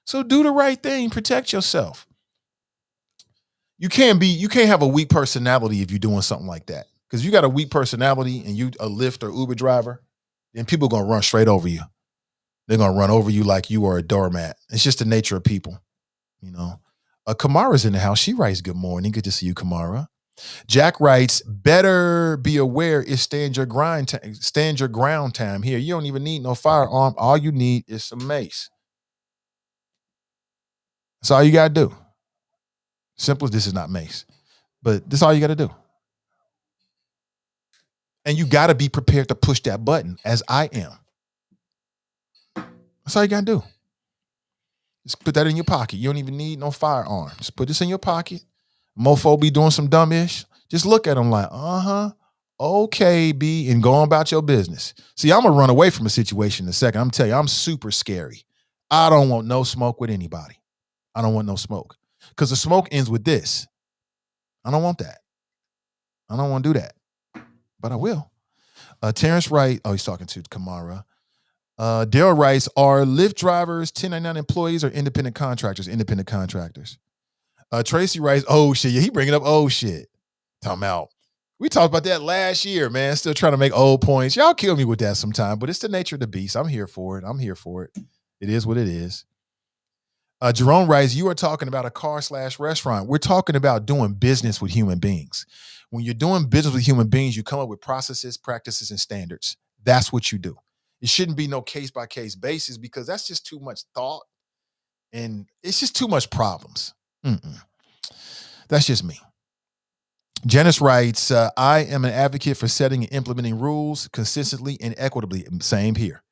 So do the right thing. Protect yourself. You can't have a weak personality if you're doing something like that. Because you got a weak personality and you a Lyft or Uber driver, then people are going to run straight over you. They're going to run over you like you are a doormat. It's just the nature of people, you know. Kamara's in the house. She writes, good morning. Good to see you, Kamara. Jack writes, better be aware it's stand your ground time here. You don't even need no firearm. All you need is some mace. That's all you got to do. Simple as this is not mace, but this is all you got to do. And you got to be prepared to push that button as I am. That's all you got to do. Just put that in your pocket. You don't even need no firearm. Just put this in your pocket. Mofo be doing some dumb-ish. Just look at them like, okay, B, and go on about your business. See, I'm going to run away from a situation in a second. I'm telling you, I'm super scary. I don't want no smoke with anybody. I don't want no smoke. Because the smoke ends with this. I don't want that. I don't want to do that. But I will. Terrence Wright, he's talking to Kamara. Daryl writes, are Lyft drivers 1099 employees or independent contractors? Independent contractors. Tracy writes, oh shit. Yeah, he bringing up old shit. Talking about, we talked about that last year, man. Still trying to make old points. Y'all kill me with that sometime, but it's the nature of the beast. I'm here for it. It is what it is. Jerome writes, you are talking about a car/restaurant. We're talking about doing business with human beings. When you're doing business with human beings, you come up with processes, practices, and standards. That's what you do. It shouldn't be no case-by-case basis because that's just too much thought and it's just too much problems. That's just me. Janice writes, I am an advocate for setting and implementing rules consistently and equitably. Same here.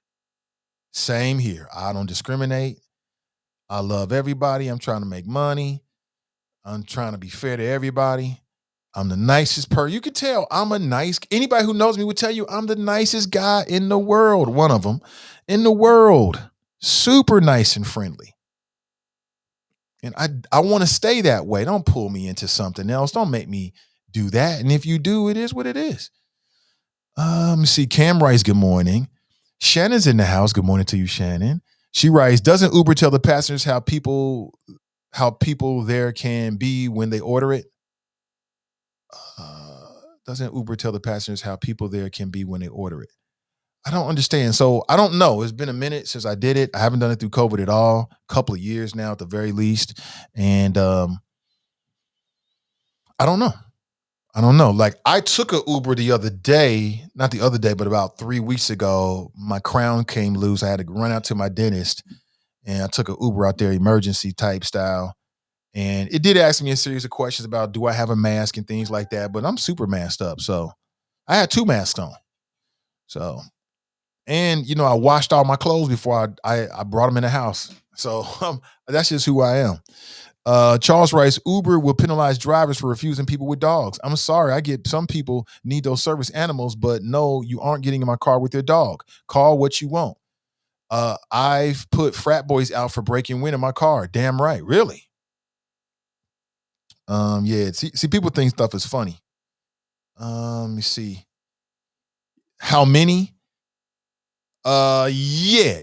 I don't discriminate. I love everybody. I'm trying to make money. I'm trying to be fair to everybody. I'm the nicest person. You can tell anybody who knows me would tell you I'm the nicest guy in the world. One of them in the world. Super nice and friendly. And I want to stay that way. Don't pull me into something else. Don't make me do that. And if you do, it is what it is. Let me see. Cam writes, good morning. Shannon's in the house. Good morning to you, Shannon. She writes, doesn't Uber tell the passengers how people there can be when they order it? Doesn't Uber tell the passengers how people there can be when they order it? I don't understand. So I don't know. It's been a minute since I did it. I haven't done it through COVID at all. A couple of years now at the very least. And I don't know. Like I took a Uber the other day, not the other day, but about 3 weeks ago. My crown came loose. I had to run out to my dentist and I took an Uber out there, emergency type style. And it did ask me a series of questions about, do I have a mask and things like that? But I'm super masked up. So I had 2 masks on. So, and I washed all my clothes before I brought them in the house. So that's just who I am. Charles writes, Uber will penalize drivers for refusing people with dogs. I'm sorry. I get some people need those service animals, but no, you aren't getting in my car with your dog. Call what you want. I've put frat boys out for breaking wind in my car. Damn right. Really? Yeah. See, people think stuff is funny. Let me see. How many? Yeah.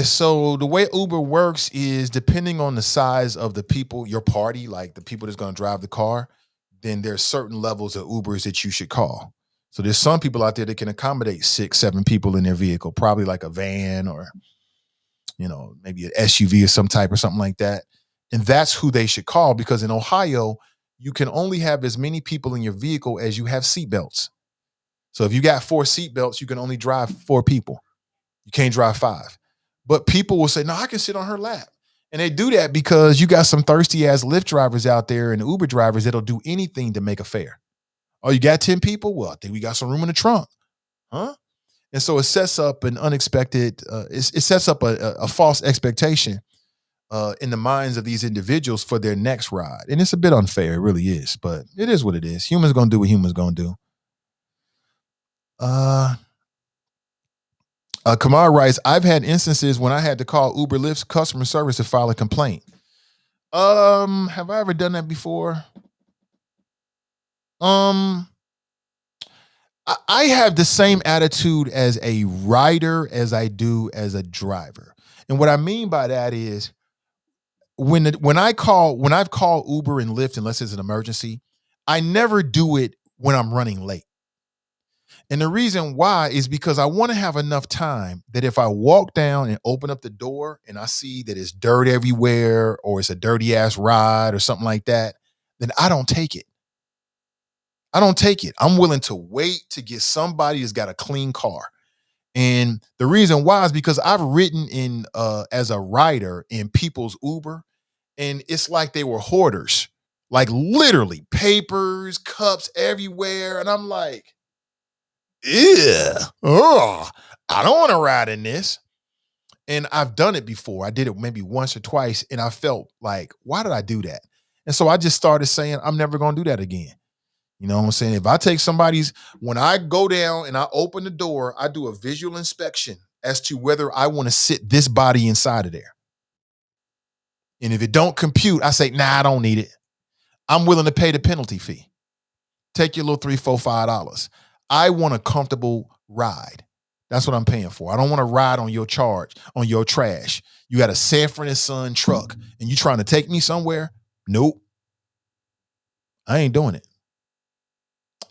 So the way Uber works is depending on the size of the people, your party, like the people that's going to drive the car, then there's certain levels of Ubers that you should call. So there's some people out there that can accommodate 6, 7 people in their vehicle, probably like a van or, maybe an SUV or something like that. And that's who they should call, because in Ohio, you can only have as many people in your vehicle as you have seatbelts. So if you got 4 seatbelts, you can only drive 4 people. You can't drive 5. But people will say, no, I can sit on her lap. And they do that because you got some thirsty ass Lyft drivers out there and Uber drivers that'll do anything to make a fare. Oh, you got 10 people? Well, I think we got some room in the trunk. Huh? And so it sets up an unexpected, it sets up a false expectation in the minds of these individuals for their next ride. And it's a bit unfair. It really is. But it is what it is. Humans going to do what humans going to do. Kamar writes, I've had instances when I had to call Uber Lyft's customer service to file a complaint. Have I ever done that before? I have the same attitude as a rider as I do as a driver. And what I mean by that is when I've called Uber and Lyft, unless it's an emergency, I never do it when I'm running late. And the reason why is because I want to have enough time that if I walk down and open up the door and I see that it's dirt everywhere or it's a dirty ass ride or something like that, then I don't take it. I'm willing to wait to get somebody that's got a clean car. And the reason why is because I've ridden in as a rider in people's Uber, and it's like they were hoarders, like literally papers, cups everywhere. And I'm like, I don't want to ride in this. And I've done it before. I did it maybe once or twice, and I felt like, why did I do that? And so I just started saying, I'm never going to do that again. You know what I'm saying? If I take when I go down and I open the door, I do a visual inspection as to whether I want to sit this body inside of there. And if it don't compute, I say, nah, I don't need it. I'm willing to pay the penalty fee. Take your little $3, $4, $5. I want a comfortable ride. That's what I'm paying for. I don't want to ride on your trash. You got a Sanford and Son truck and you trying to take me somewhere? Nope. I ain't doing it.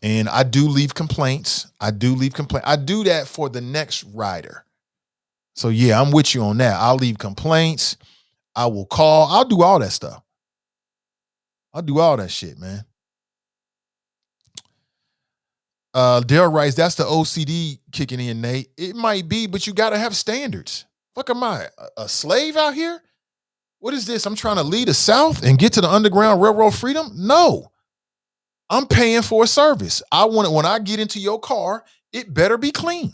And I do leave complaints. I do that for the next rider. So yeah, I'm with you on that. I'll leave complaints. I will call. I'll do all that stuff. I'll do all that shit, man. Dale writes, that's the OCD kicking in, Nate. It might be, but you got to have standards. Fuck, am I a slave out here? What is this? I'm trying to lead the South and get to the Underground Railroad freedom? No. I'm paying for a service. I want it when I get into your car, it better be clean.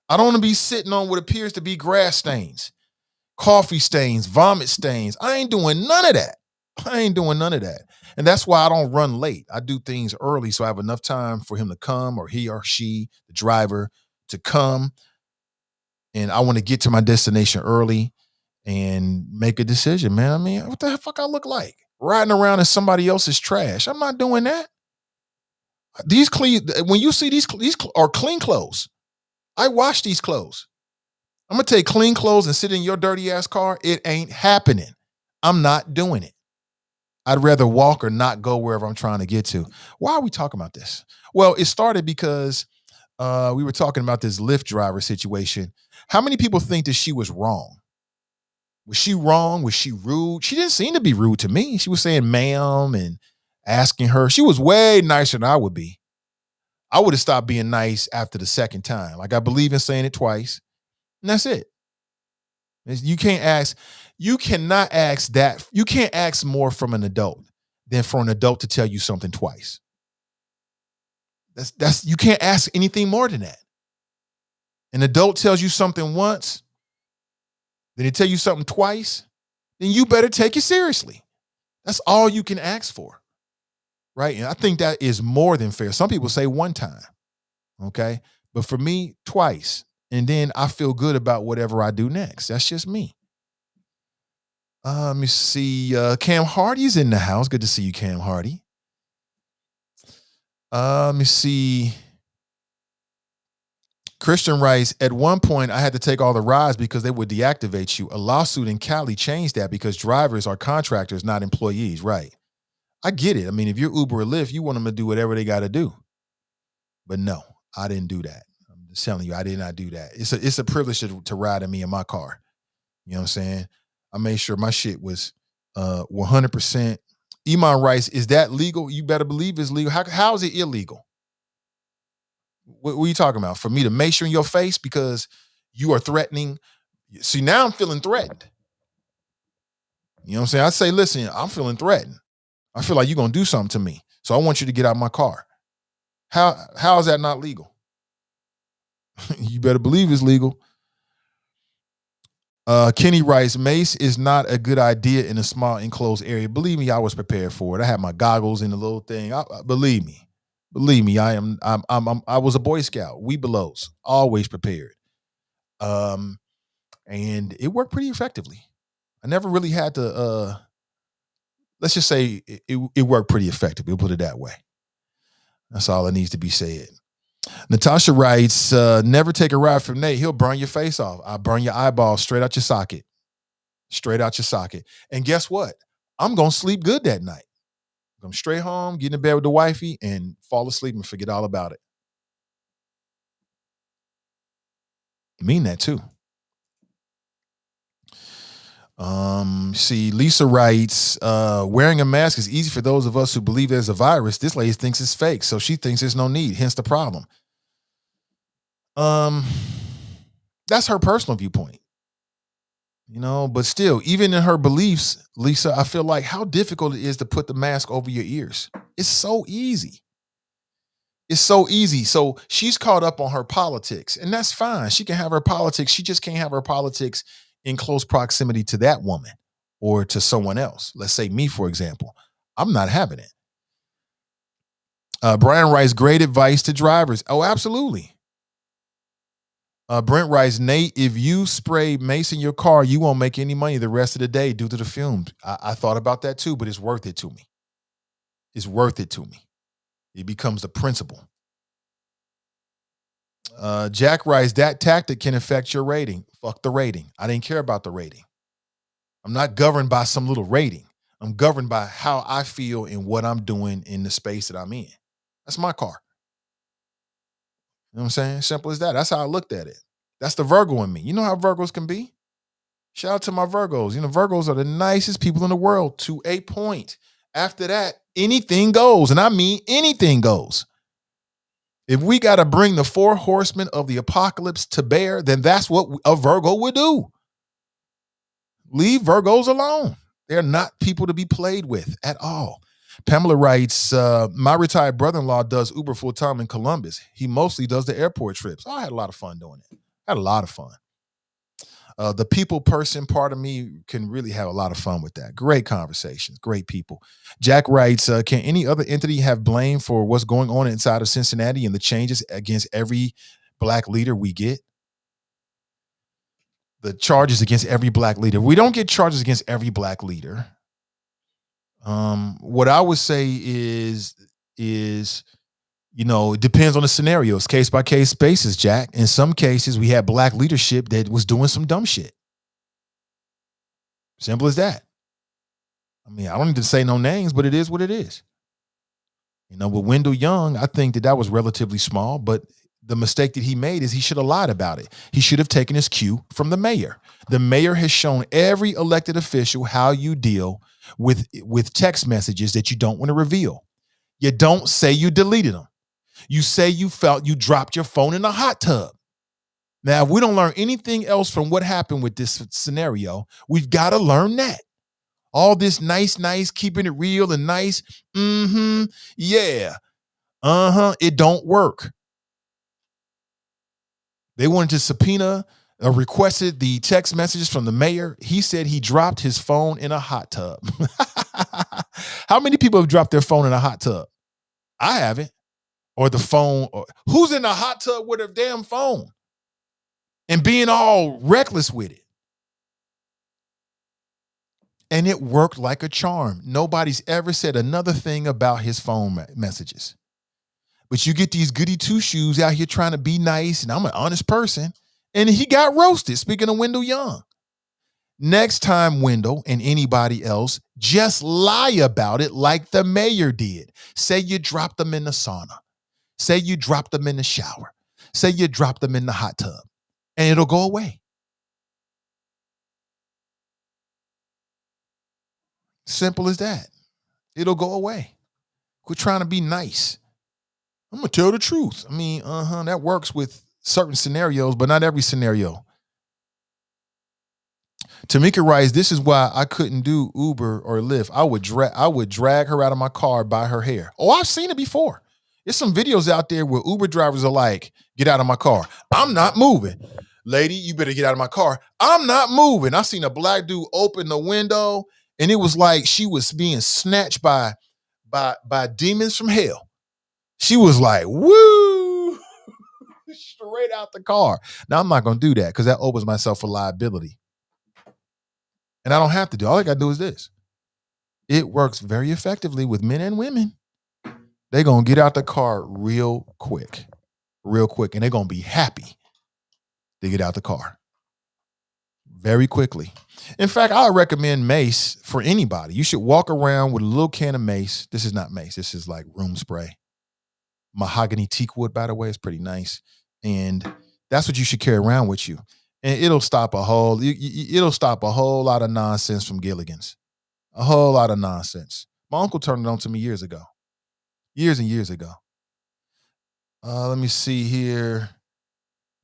I don't want to be sitting on what appears to be grass stains, coffee stains, vomit stains. I ain't doing none of that. And that's why I don't run late. I do things early so I have enough time for him to come, or he or she, the driver, to come. And I want to get to my destination early and make a decision, man. I mean, what the fuck I look like? Riding around in somebody else's trash. I'm not doing that. These clean, when you see these are clean clothes. I wash these clothes. I'm gonna take clean clothes and sit in your dirty ass car. It ain't happening. I'm not doing it. I'd rather walk or not go wherever I'm trying to get to. Why are we talking about this? Well, it started because we were talking about this Lyft driver situation. How many people think that she was wrong? Was she wrong? Was she rude? She didn't seem to be rude to me. She was saying ma'am and asking her. She was way nicer than I would be. I would have stopped being nice after the second time. Like, I believe in saying it twice, and that's it. You cannot ask that. You can't ask more from an adult than for an adult to tell you something twice. You can't ask anything more than that. An adult tells you something once, then they tell you something twice, then you better take it seriously. That's all you can ask for. Right? And I think that is more than fair. Some people say one time. Okay. But for me, twice. And then I feel good about whatever I do next. That's just me. Let me see. Cam Hardy's in the house. Good to see you, Cam Hardy. Let me see. Christian writes, at one point, I had to take all the rides because they would deactivate you. A lawsuit in Cali changed that because drivers are contractors, not employees. Right. I get it. I mean, if you're Uber or Lyft, you want them to do whatever they got to do. But no, I didn't do that. I'm just telling you, I did not do that. It's a privilege to ride in me in my car. You know what I'm saying? I made sure my shit was 100%. Iman writes, is that legal? You better believe it's legal. How is it illegal? What are you talking about? For me to make sure in your face because you are threatening? See, now I'm feeling threatened. You know what I'm saying? I say, listen, I'm feeling threatened. I feel like you're going to do something to me. So I want you to get out of my car. How is that not legal? You better believe it's legal. Kenny writes, mace is not a good idea in a small enclosed area. Believe me, I was prepared for it. I had my goggles in the little thing. Believe me, I was a Boy Scout. We belows, always prepared. And it worked pretty effectively. I never really had to, let's just say it worked pretty effectively. We'll put it that way. That's all that needs to be said. Natasha writes, never take a ride from Nate. He'll burn your face off. I'll burn your eyeball straight out your socket. Straight out your socket. And guess what? I'm going to sleep good that night. Come straight home, get in bed with the wifey, and fall asleep and forget all about it. I mean that too. See, Lisa writes, wearing a mask is easy for those of us who believe there's a virus. This lady thinks it's fake, so she thinks there's no need, hence the problem. That's her personal viewpoint. You know, but still, even in her beliefs, Lisa, I feel like how difficult it is to put the mask over your ears. It's so easy. It's so easy. So she's caught up on her politics, and that's fine. She can have her politics. She just can't have her politics in close proximity to that woman or to someone else. Let's say me, for example. I'm not having it. Brian writes, great advice to drivers. Oh, absolutely. Brent writes, Nate, if you spray mace in your car, you won't make any money the rest of the day due to the fumes. I thought about that too, but it's worth it to me. It's worth it to me. It becomes the principle. Jack writes, that tactic can affect your rating. Fuck the rating. I didn't care about the rating. I'm not governed by some little rating. I'm governed by how I feel and what I'm doing in the space that I'm in. That's my car. You know what I'm saying? Simple as that. That's how I looked at it. That's the Virgo in me. You know how Virgos can be? Shout out to my Virgos. You know, Virgos are the nicest people in the world to a point. After that, anything goes. And I mean anything goes. If we got to bring the 4 horsemen of the apocalypse to bear, then that's what a Virgo would do. Leave Virgos alone. They're not people to be played with at all. Pamela writes, my retired brother-in-law does Uber full-time in Columbus. He mostly does the airport trips. Oh, I had a lot of fun doing it. I had a lot of fun. The people person part of me can really have a lot of fun with that. Great conversations, great people. Jack writes, can any other entity have blame for what's going on inside of Cincinnati and the changes against every black leader we get? The charges against every black leader. We don't get charges against every black leader. What I would say is It depends on the scenarios, case by case basis, Jack. In some cases, we had black leadership that was doing some dumb shit. Simple as that. I mean, I don't need to say no names, but it is what it is. With Wendell Young, I think that was relatively small, but the mistake that he made is he should have lied about it. He should have taken his cue from the mayor. The mayor has shown every elected official how you deal with text messages that you don't want to reveal. You don't say you deleted them. You say you felt you dropped your phone in a hot tub. Now, if we don't learn anything else from what happened with this scenario, we've got to learn that. All this nice, keeping it real and nice. Yeah. It don't work. They wanted to subpoena or requested the text messages from the mayor. He said he dropped his phone in a hot tub. How many people have dropped their phone in a hot tub? I haven't. Or the phone. Who's in a hot tub with a damn phone and being all reckless with it? And it worked like a charm. Nobody's ever said another thing about his phone messages. But you get these goody two-shoes out here trying to be nice, and I'm an honest person, and he got roasted, speaking of Wendell Young. Next time, Wendell and anybody else, just lie about it like the mayor did. Say you dropped them in the sauna. Say you dropped them in the shower. Say you dropped them in the hot tub, and it'll go away. Simple as that. It'll go away. Quit trying to be nice. I'm going to tell the truth. I mean, that works with certain scenarios, but not every scenario. Tamika writes, this is why I couldn't do Uber or Lyft. I would drag her out of my car by her hair. Oh, I've seen it before. There's some videos out there where Uber drivers are like, get out of my car. I'm not moving. Lady, you better get out of my car. I'm not moving. I seen a black dude open the window, and it was like she was being snatched by demons from hell. She was like, woo, straight out the car. Now, I'm not going to do that because that opens myself for liability. And I don't have to do. All I got to do is this. It works very effectively with men and women. They're going to get out the car real quick, and they're going to be happy to get out the car very quickly. In fact, I recommend mace for anybody. You should walk around with a little can of mace. This is not mace. This is like room spray. Mahogany teak wood, by the way, is pretty nice. And that's what you should carry around with you. And it'll stop a whole lot of nonsense from Gilligan's. A whole lot of nonsense. My uncle turned it on to me years ago. Years and years ago. Let me see here.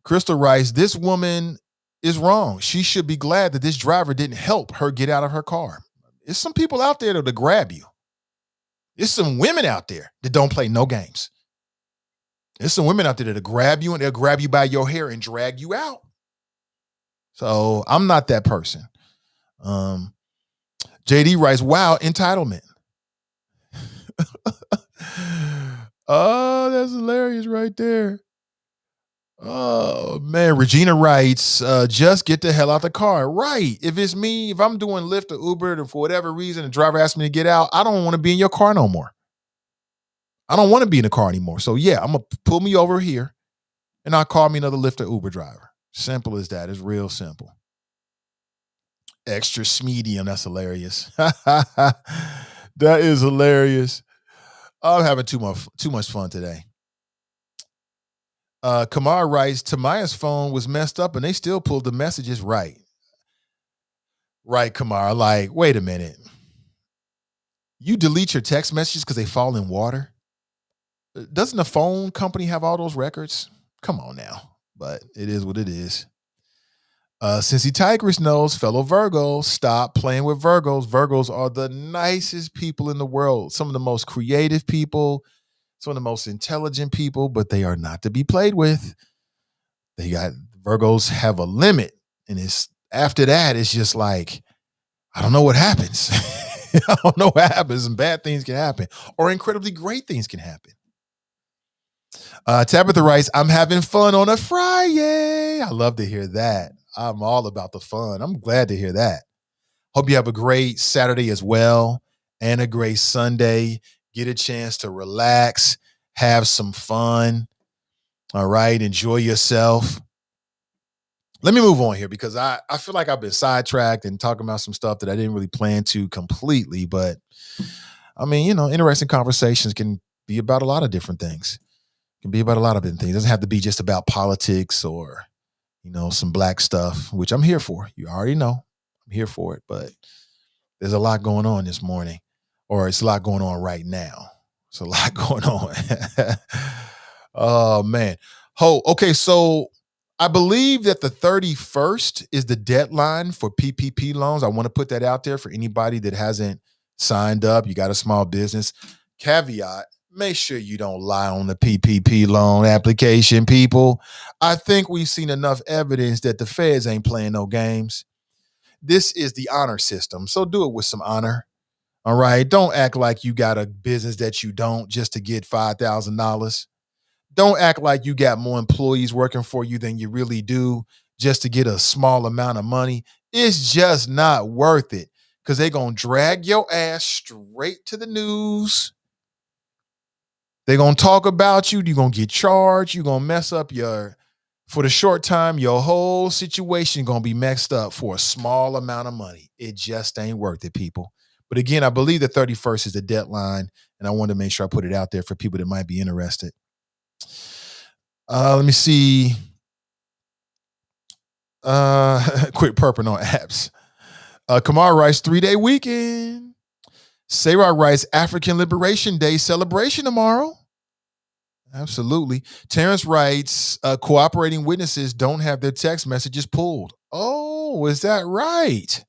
Crystal writes, this woman is wrong. She should be glad that this driver didn't help her get out of her car. There's some people out there that'll grab you. There's some women out there that don't play no games. There's some women out there that'll grab you, and they'll grab you by your hair and drag you out. So I'm not that person. JD writes, wow, entitlement. Oh, that's hilarious right there. Oh, man. Regina writes, just get the hell out the car. Right. If it's me, if I'm doing Lyft or Uber, and for whatever reason, the driver asks me to get out, I don't want to be in your car no more. I don't want to be in the car anymore. So, yeah, I'm going to pull me over here, and I'll call me another Lyft or Uber driver. Simple as that. It's real simple. Extra medium. That's hilarious. That is hilarious. I'm having too much fun today. Kamar writes, Tamaya's phone was messed up and they still pulled the messages right. Right, Kamar. Like, wait a minute. You delete your text messages because they fall in water? Doesn't the phone company have all those records? Come on now. But it is what it is. Cincy Tigress knows, fellow Virgos, stop playing with Virgos. Virgos are the nicest people in the world. Some of the most creative people, some of the most intelligent people, but they are not to be played with. Virgos have a limit. And after that, it's just like, I don't know what happens. I don't know what happens, and bad things can happen, or incredibly great things can happen. Tabitha writes, I'm having fun on a Friday. I love to hear that. I'm all about the fun. I'm glad to hear that. Hope you have a great Saturday as well, and a great Sunday. Get a chance to relax have some fun. All right. Enjoy yourself. Let me move on here because I feel like I've been sidetracked and talking about some stuff that I didn't really plan to completely. But I mean, interesting conversations can be about a lot of different things. It can be about a lot of different things. It doesn't have to be just about politics or, some black stuff, which I'm here for. You already know I'm here for it. But there's a lot going on this morning, or it's a lot going on right now. It's a lot going on. Oh, man. Okay, so I believe that the 31st is the deadline for PPP loans. I want to put that out there for anybody that hasn't signed up. You got a small business. Caveat, make sure you don't lie on the PPP loan application, people. I think we've seen enough evidence that the feds ain't playing no games. This is the honor system, so do it with some honor. All right? Don't act like you got a business that you don't just to get $5,000. Don't act like you got more employees working for you than you really do just to get a small amount of money. It's just not worth it because they're going to drag your ass straight to the news. They're going to talk about you. You're going to get charged. You're going to mess up for the short time, your whole situation going to be messed up for a small amount of money. It just ain't worth it, people. But again, I believe the 31st is the deadline, and I wanted to make sure I put it out there for people that might be interested. Let me see. Quick purping on apps. Kamar writes 3-day weekend. Sarah writes African Liberation Day celebration tomorrow. Absolutely. Terrence writes cooperating witnesses don't have their text messages pulled. Oh, is that right?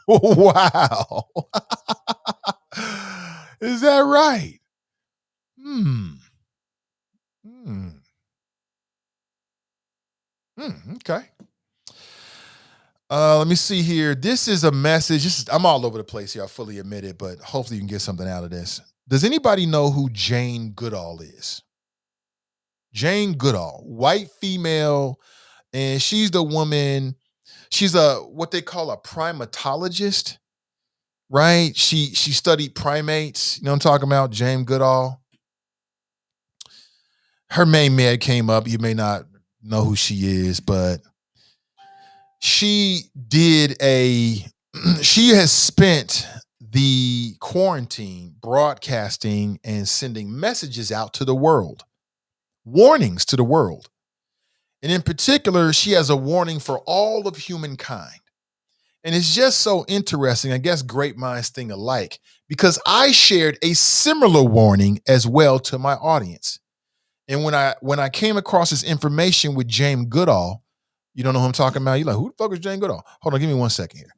Wow. Is that right? Okay. Let me see here. This is a message. I'm all over the place here. I fully admit it, but hopefully you can get something out of this. Does anybody know who Jane Goodall is? Jane Goodall, white female, and she's the woman. She's what they call a primatologist, right? She studied primates. You know what I'm talking about? Jane Goodall. Her main med came up. You may not know who she is, but she has spent the quarantine broadcasting and sending messages out to the world, warnings to the world. And in particular, she has a warning for all of humankind. And it's just so interesting, I guess great minds think alike, because I shared a similar warning as well to my audience. And when I came across this information with Jane Goodall, you don't know who I'm talking about? You're like, who the fuck is Jane Goodall? Hold on, give me 1 second here.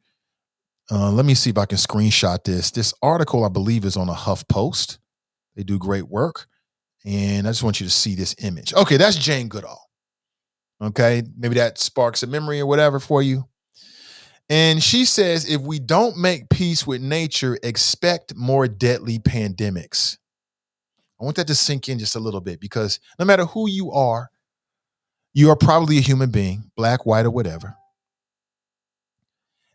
Let me see if I can screenshot this. This article, I believe, is on a HuffPost. They do great work. And I just want you to see this image. Okay, that's Jane Goodall. Okay, maybe that sparks a memory or whatever for you. And she says, if we don't make peace with nature, expect more deadly pandemics. I want that to sink in just a little bit because no matter who you are probably a human being, black, white, or whatever.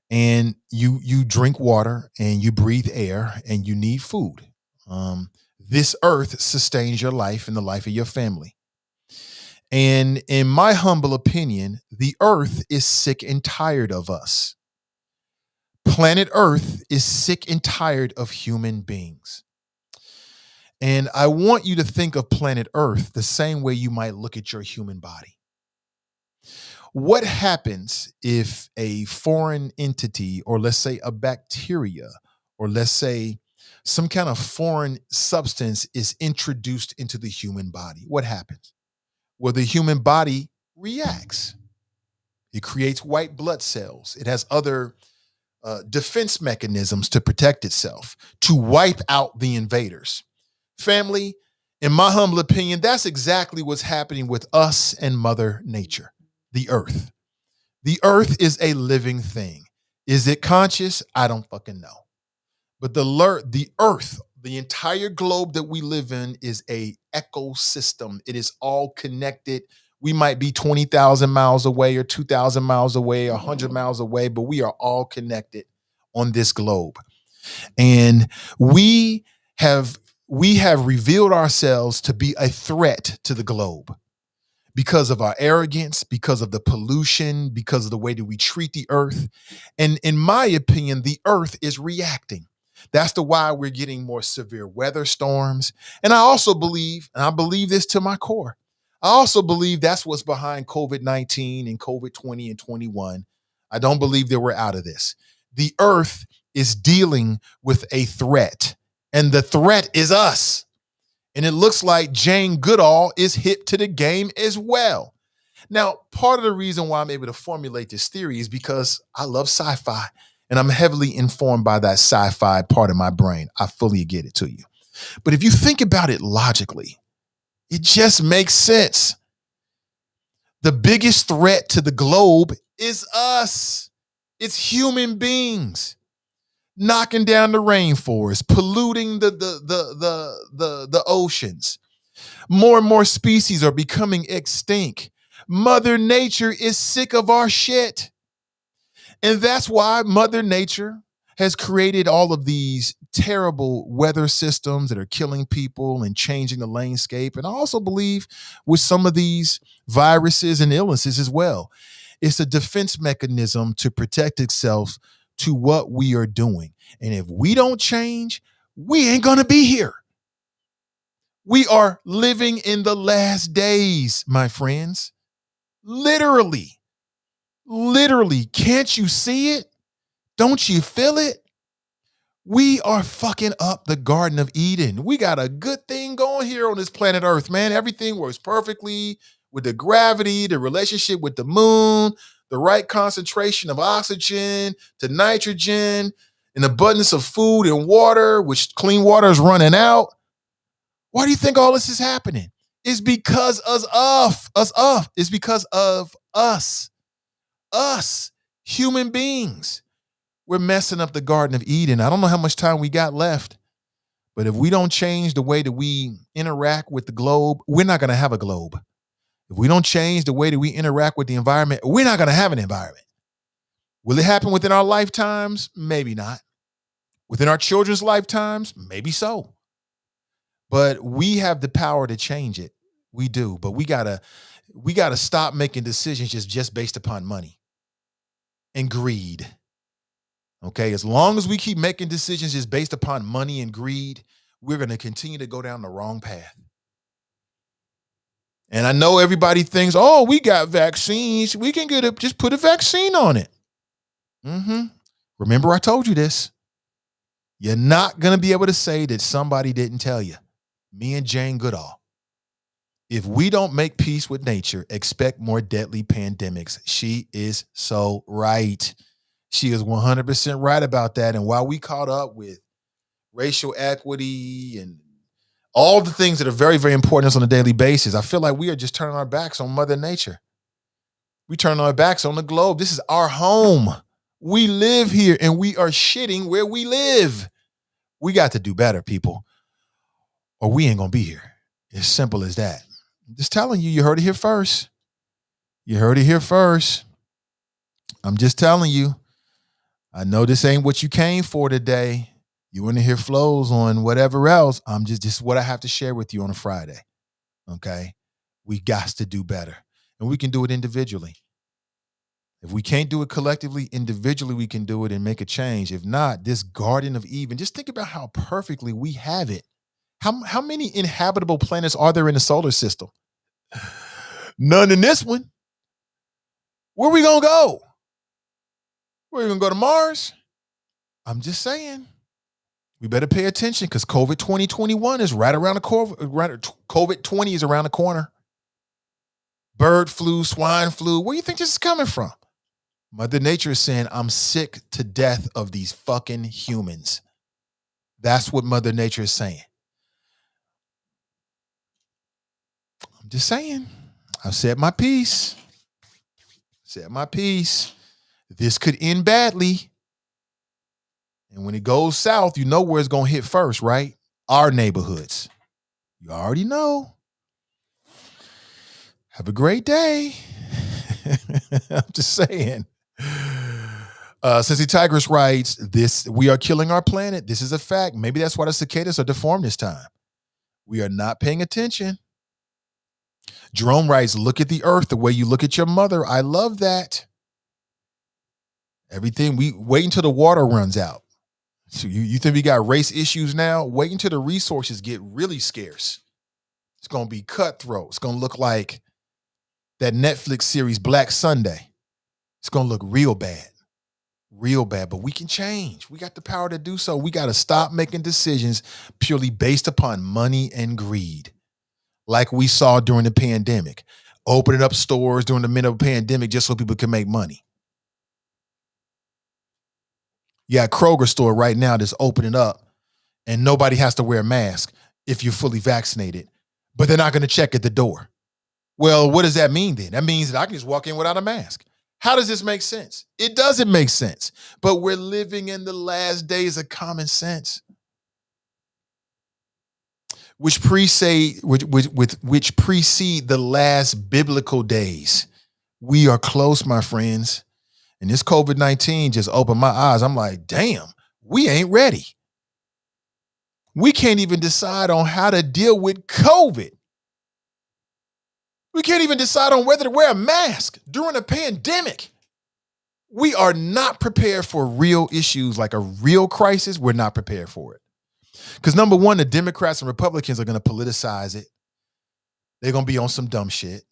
And you drink water and you breathe air and you need food. This earth sustains your life and the life of your family. And in my humble opinion, the earth is sick and tired of us. Planet Earth is sick and tired of human beings. And I want you to think of planet Earth the same way you might look at your human body. What happens if a foreign entity, or let's say a bacteria, or let's say some kind of foreign substance is introduced into the human body? What happens? Well, the human body reacts. It creates white blood cells. It has other defense mechanisms to protect itself, to wipe out the invaders. Family, in my humble opinion, that's exactly what's happening with us and Mother Nature, the earth. The earth is a living thing. Is it conscious? I don't fucking know. But the earth, the entire globe that we live in, is a ecosystem. It is all connected. We might be 20,000 miles away or 2,000 miles away or 100 miles away, but we are all connected on this globe. And we we have revealed ourselves to be a threat to the globe because of our arrogance, because of the pollution, because of the way that we treat the earth. And in my opinion, the earth is reacting. That's why we're getting more severe weather storms. And I also believe, and I believe this to my core, I also believe that's what's behind COVID-19 and COVID-20 and 21. I don't believe that we're out of this. The earth is dealing with a threat, and the threat is us. And it looks like Jane Goodall is hip to the game as well. Now, part of the reason why I'm able to formulate this theory is because I love sci-fi, and I'm heavily informed by that sci-fi part of my brain. I fully get it to you. But if you think about it logically, it just makes sense. The biggest threat to the globe is us. It's human beings knocking down the rainforest, polluting the oceans. More and more species are becoming extinct. Mother Nature is sick of our shit. And that's why Mother Nature has created all of these terrible weather systems that are killing people and changing the landscape. And I also believe with some of these viruses and illnesses as well, it's a defense mechanism to protect itself to what we are doing. And if we don't change, we ain't gonna be here. We are living in the last days, my friends. Literally. Can't you see it? Don't you feel it? We are fucking up the Garden of Eden. We got a good thing going here on this planet Earth, man. Everything works perfectly with the gravity, the relationship with the moon, the right concentration of oxygen to nitrogen, an abundance of food and water, which clean water is running out. Why do you think all this is happening? It's because It's because of us, human beings. We're messing up the Garden of Eden. I don't know how much time we got left, but if we don't change the way that we interact with the globe, we're not going to have a globe. If we don't change the way that we interact with the environment, we're not going to have an environment. Will it happen within our lifetimes? Maybe not. Within our children's lifetimes? Maybe so. But we have the power to change it. We do. But we gotta stop making decisions just based upon money and greed. Okay, as long as we keep making decisions just based upon money and greed, we're going to continue to go down the wrong path. And I know everybody thinks, oh, we got vaccines. We can just put a vaccine on it. Remember, I told you this. You're not going to be able to say that somebody didn't tell you. Me and Jane Goodall. If we don't make peace with nature, expect more deadly pandemics. She is so right. She is 100% right about that. And while we caught up with racial equity and all the things that are very, very important on a daily basis, I feel like we are just turning our backs on Mother Nature. We turn our backs on the globe. This is our home. We live here and we are shitting where we live. We got to do better, people, or we ain't going to be here. As simple as that. I'm just telling you, you heard it here first. You heard it here first. I'm just telling you. I know this ain't what you came for today. You want to hear flows on whatever else. This is what I have to share with you on a Friday. Okay? We got to do better. And we can do it individually. If we can't do it collectively, individually we can do it and make a change. If not, this Garden of Eden, just think about how perfectly we have it. How many inhabitable planets are there in the solar system? None in this one. Where we going to go? We're going to go to Mars? I'm just saying. We better pay attention because COVID 2021 is right around the corner. COVID 20 is around the corner. Bird flu, swine flu. Where do you think this is coming from? Mother Nature is saying, I'm sick to death of these fucking humans. That's what Mother Nature is saying. I'm just saying. I've said my piece. This could end badly. And when it goes south, you know where it's going to hit first, right? Our neighborhoods. You already know. Have a great day. I'm just saying. Cincy Tigress writes, we are killing our planet. This is a fact. Maybe that's why the cicadas are deformed this time. We are not paying attention. Jerome writes, look at the earth the way you look at your mother. I love that. Everything, we wait until the water runs out. So you think we got race issues now? Wait until the resources get really scarce. It's going to be cutthroat. It's going to look like that Netflix series Black Sunday. It's going to look real bad. Real bad, but we can change. We got the power to do so. We got to stop making decisions purely based upon money and greed, like we saw during the pandemic. Opening up stores during the middle of the pandemic just so people can make money. You got Kroger store right now that's opening up and nobody has to wear a mask if you're fully vaccinated, but they're not going to check at the door. Well, what does that mean then? That means that I can just walk in without a mask. How does this make sense? It doesn't make sense, but we're living in the last days of common sense, which precede the last biblical days. We are close, my friends. And this COVID-19 just opened my eyes. I'm like, damn, we ain't ready. We can't even decide on how to deal with COVID. We can't even decide on whether to wear a mask during a pandemic. We are not prepared for real issues like a real crisis. We're not prepared for it. Because number one, the Democrats and Republicans are going to politicize it. They're going to be on some dumb shit.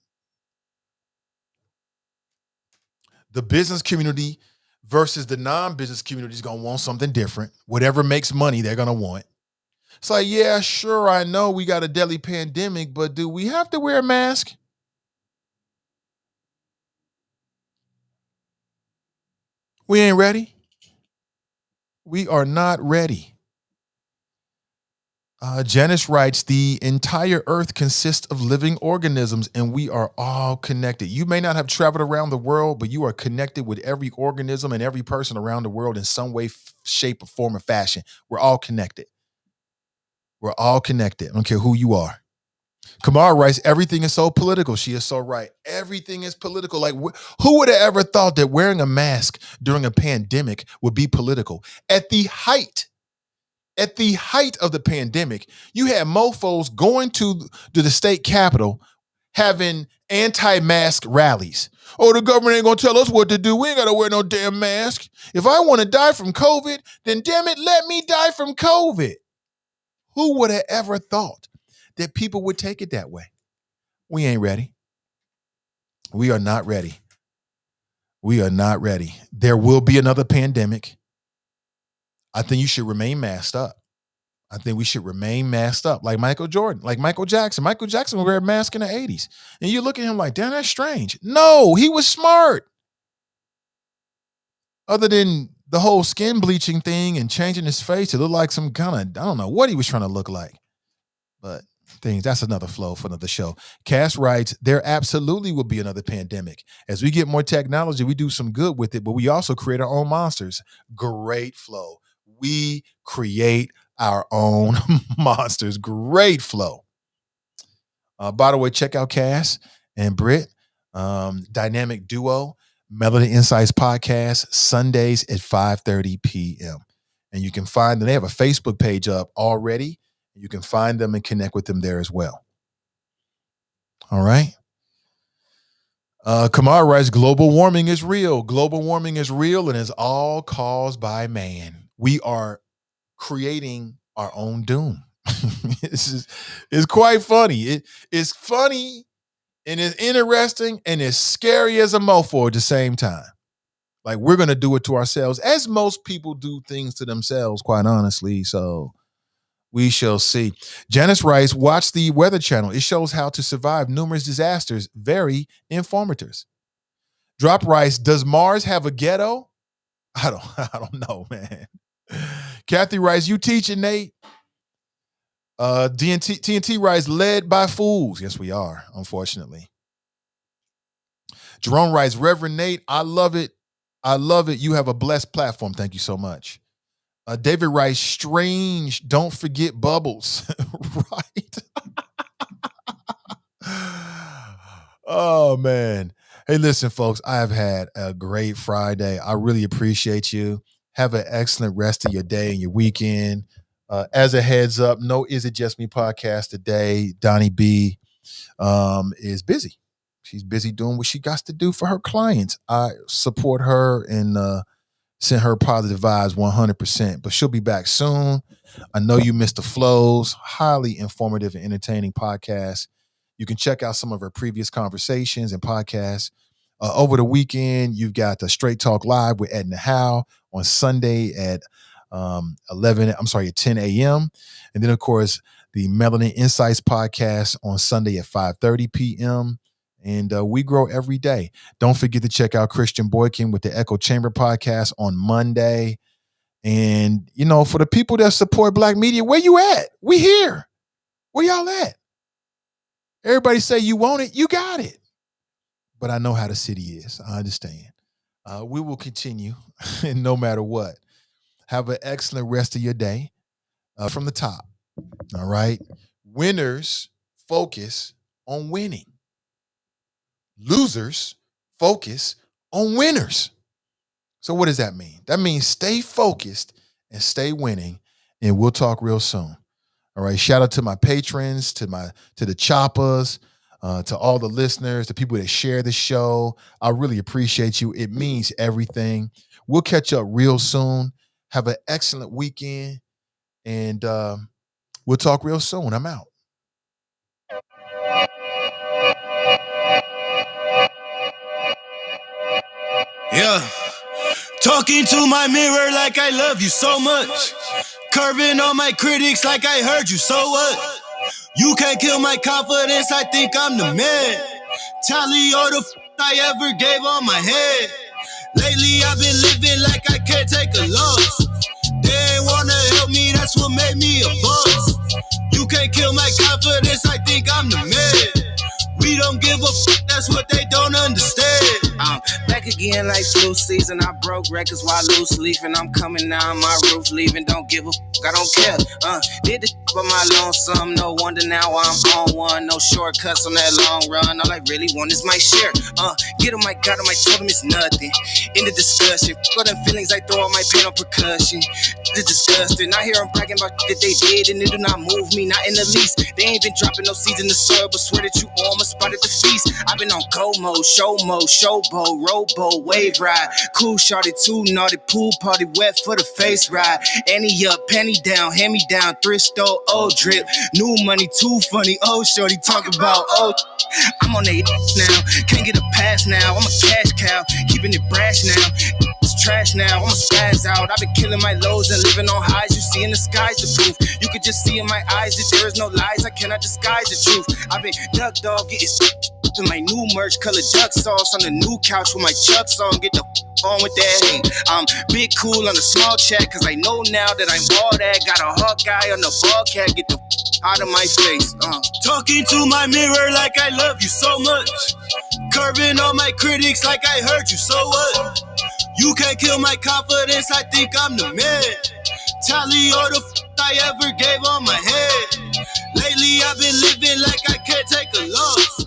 The business community versus the non-business community is going to want something different. Whatever makes money, they're going to want. It's like, yeah, sure, I know we got a deadly pandemic, but do we have to wear a mask? We ain't ready. We are not ready. Janice writes, the entire earth consists of living organisms and we are all connected. You may not have traveled around the world, but you are connected with every organism and every person around the world in some way, shape, or form, or fashion. We're all connected. We're all connected. I don't care who you are. Kamara writes, everything is so political. She is so right. Everything is political. Like, who would have ever thought that wearing a mask during a pandemic would be political? At the height of the pandemic, you had mofos going to the state capitol having anti-mask rallies. Oh, the government ain't gonna tell us what to do. We ain't gotta wear no damn mask. If I want to die from COVID, then damn it, let me die from COVID. Who would have ever thought that people would take it that way? We ain't ready. We are not ready. We are not ready. There will be another pandemic. I think you should remain masked up. I think we should remain masked up like Michael Jordan, like Michael Jackson. Michael Jackson would wear a mask in the 80s. And you look at him like, damn, that's strange. No, he was smart. Other than the whole skin bleaching thing and changing his face to look like some kind of, I don't know what he was trying to look like. But that's another flow for another show. Cass writes, there absolutely will be another pandemic. As we get more technology, we do some good with it, but we also create our own monsters. Great flow. We create our own monsters. Great flow. By the way, check out Cass and Britt, dynamic duo, Melody Insights podcast, Sundays at 5:30 p.m. And you can find them. They have a Facebook page up already. You can find them and connect with them there as well. All right. Kamar writes, global warming is real. Global warming is real and is all caused by man. We are creating our own doom. It's quite funny. It's funny and it's interesting and it's scary as a mofo at the same time. Like, we're going to do it to ourselves, as most people do things to themselves, quite honestly. So we shall see. Janice writes, watch the Weather Channel. It shows how to survive numerous disasters. Very informative. Drop writes, does Mars have a ghetto? I don't know, man. Kathy writes, you teaching, Nate? TNT writes, led by fools. Yes, we are, unfortunately. Jerome writes, Reverend Nate, I love it. I love it. You have a blessed platform. Thank you so much. David writes, strange, don't forget bubbles. Right? Oh, man. Hey, listen, folks, I have had a great Friday. I really appreciate you. Have an excellent rest of your day and your weekend. As a heads up, no Is It Just Me podcast today. Donnie B is busy. She's busy doing what she got to do for her clients. I support her and send her positive vibes 100%, but she'll be back soon. I know you missed the flows. Highly informative and entertaining podcast. You can check out some of her previous conversations and podcasts. Over the weekend, you've got the Straight Talk Live with Edna Howe on Sunday at 10 a.m. And then, of course, the Melanin Insights podcast on Sunday at 5:30 p.m. And we grow every day. Don't forget to check out Christian Boykin with the Echo Chamber podcast on Monday. And, you know, for the people that support Black media, where you at? We here. Where y'all at? Everybody say you want it, you got it. But I know how the city is. I understand. We will continue, and no matter what. Have an excellent rest of your day from the top. All right? Winners focus on winning. Losers focus on winners. So what does that mean? That means stay focused and stay winning, and we'll talk real soon. All right. Shout out to my patrons, to the choppers, to all the listeners, the people that share the show. I really appreciate you. It means everything. We'll catch up real soon. Have an excellent weekend, and we'll talk real soon. I'm out.
Yeah. Talking to my mirror like I love you so much. Curving on my critics like I heard you, so what? You can't kill my confidence, I think I'm the man. Tally all the I ever gave on my head. Lately I've been living like I can't take a loss. They ain't wanna help me, that's what made me a boss. You can't kill my confidence, I think I'm the man. We don't give a that's what they don't understand.
I'm back again like flu season. I broke records while loose leafing. I'm coming down my roof, leaving. Don't give a I don't care. Did the by my lonesome. No wonder now I'm on one. No shortcuts on that long run. All I really want is my share. Get on my God, on my totem is nothing. In the discussion, got them feelings I throw on my pain on percussion. It's disgusting. I hear them bragging about that they did, and it do not move me, not in the least. They ain't been dropping no seeds in the soil, but swear that you all my spot at the feast. I've been on go mode, show mode, showboat, rowboat, wave ride. Cool shorty, too naughty, pool party, wet for the face ride. Annie up, penny down, hand me down, thrift store, old drip. New money, too funny, old shorty, talk about old. I'm on they now, can't get a pass now. I'm a cash cow, keeping it brash now. It's trash now, I'm a spaz out. I've been killing my lows and living on highs. You see in the skies the proof. You could just see in my eyes that there is no lies. I cannot disguise the truth. I've been duck dog, getting in my new merch, colored duck sauce on the new couch with my chucks on. Get the on with that hate. I'm big cool on the small chat, cause I know now that I'm all that. Got a hawk guy on the ball cat, get the out of my face.
Talking to my mirror like I love you so much. Curving on my critics like I heard you, so what? You can't kill my confidence, I think I'm the man. Tally all the I ever gave on my head. Lately I've been living like I can't take a loss.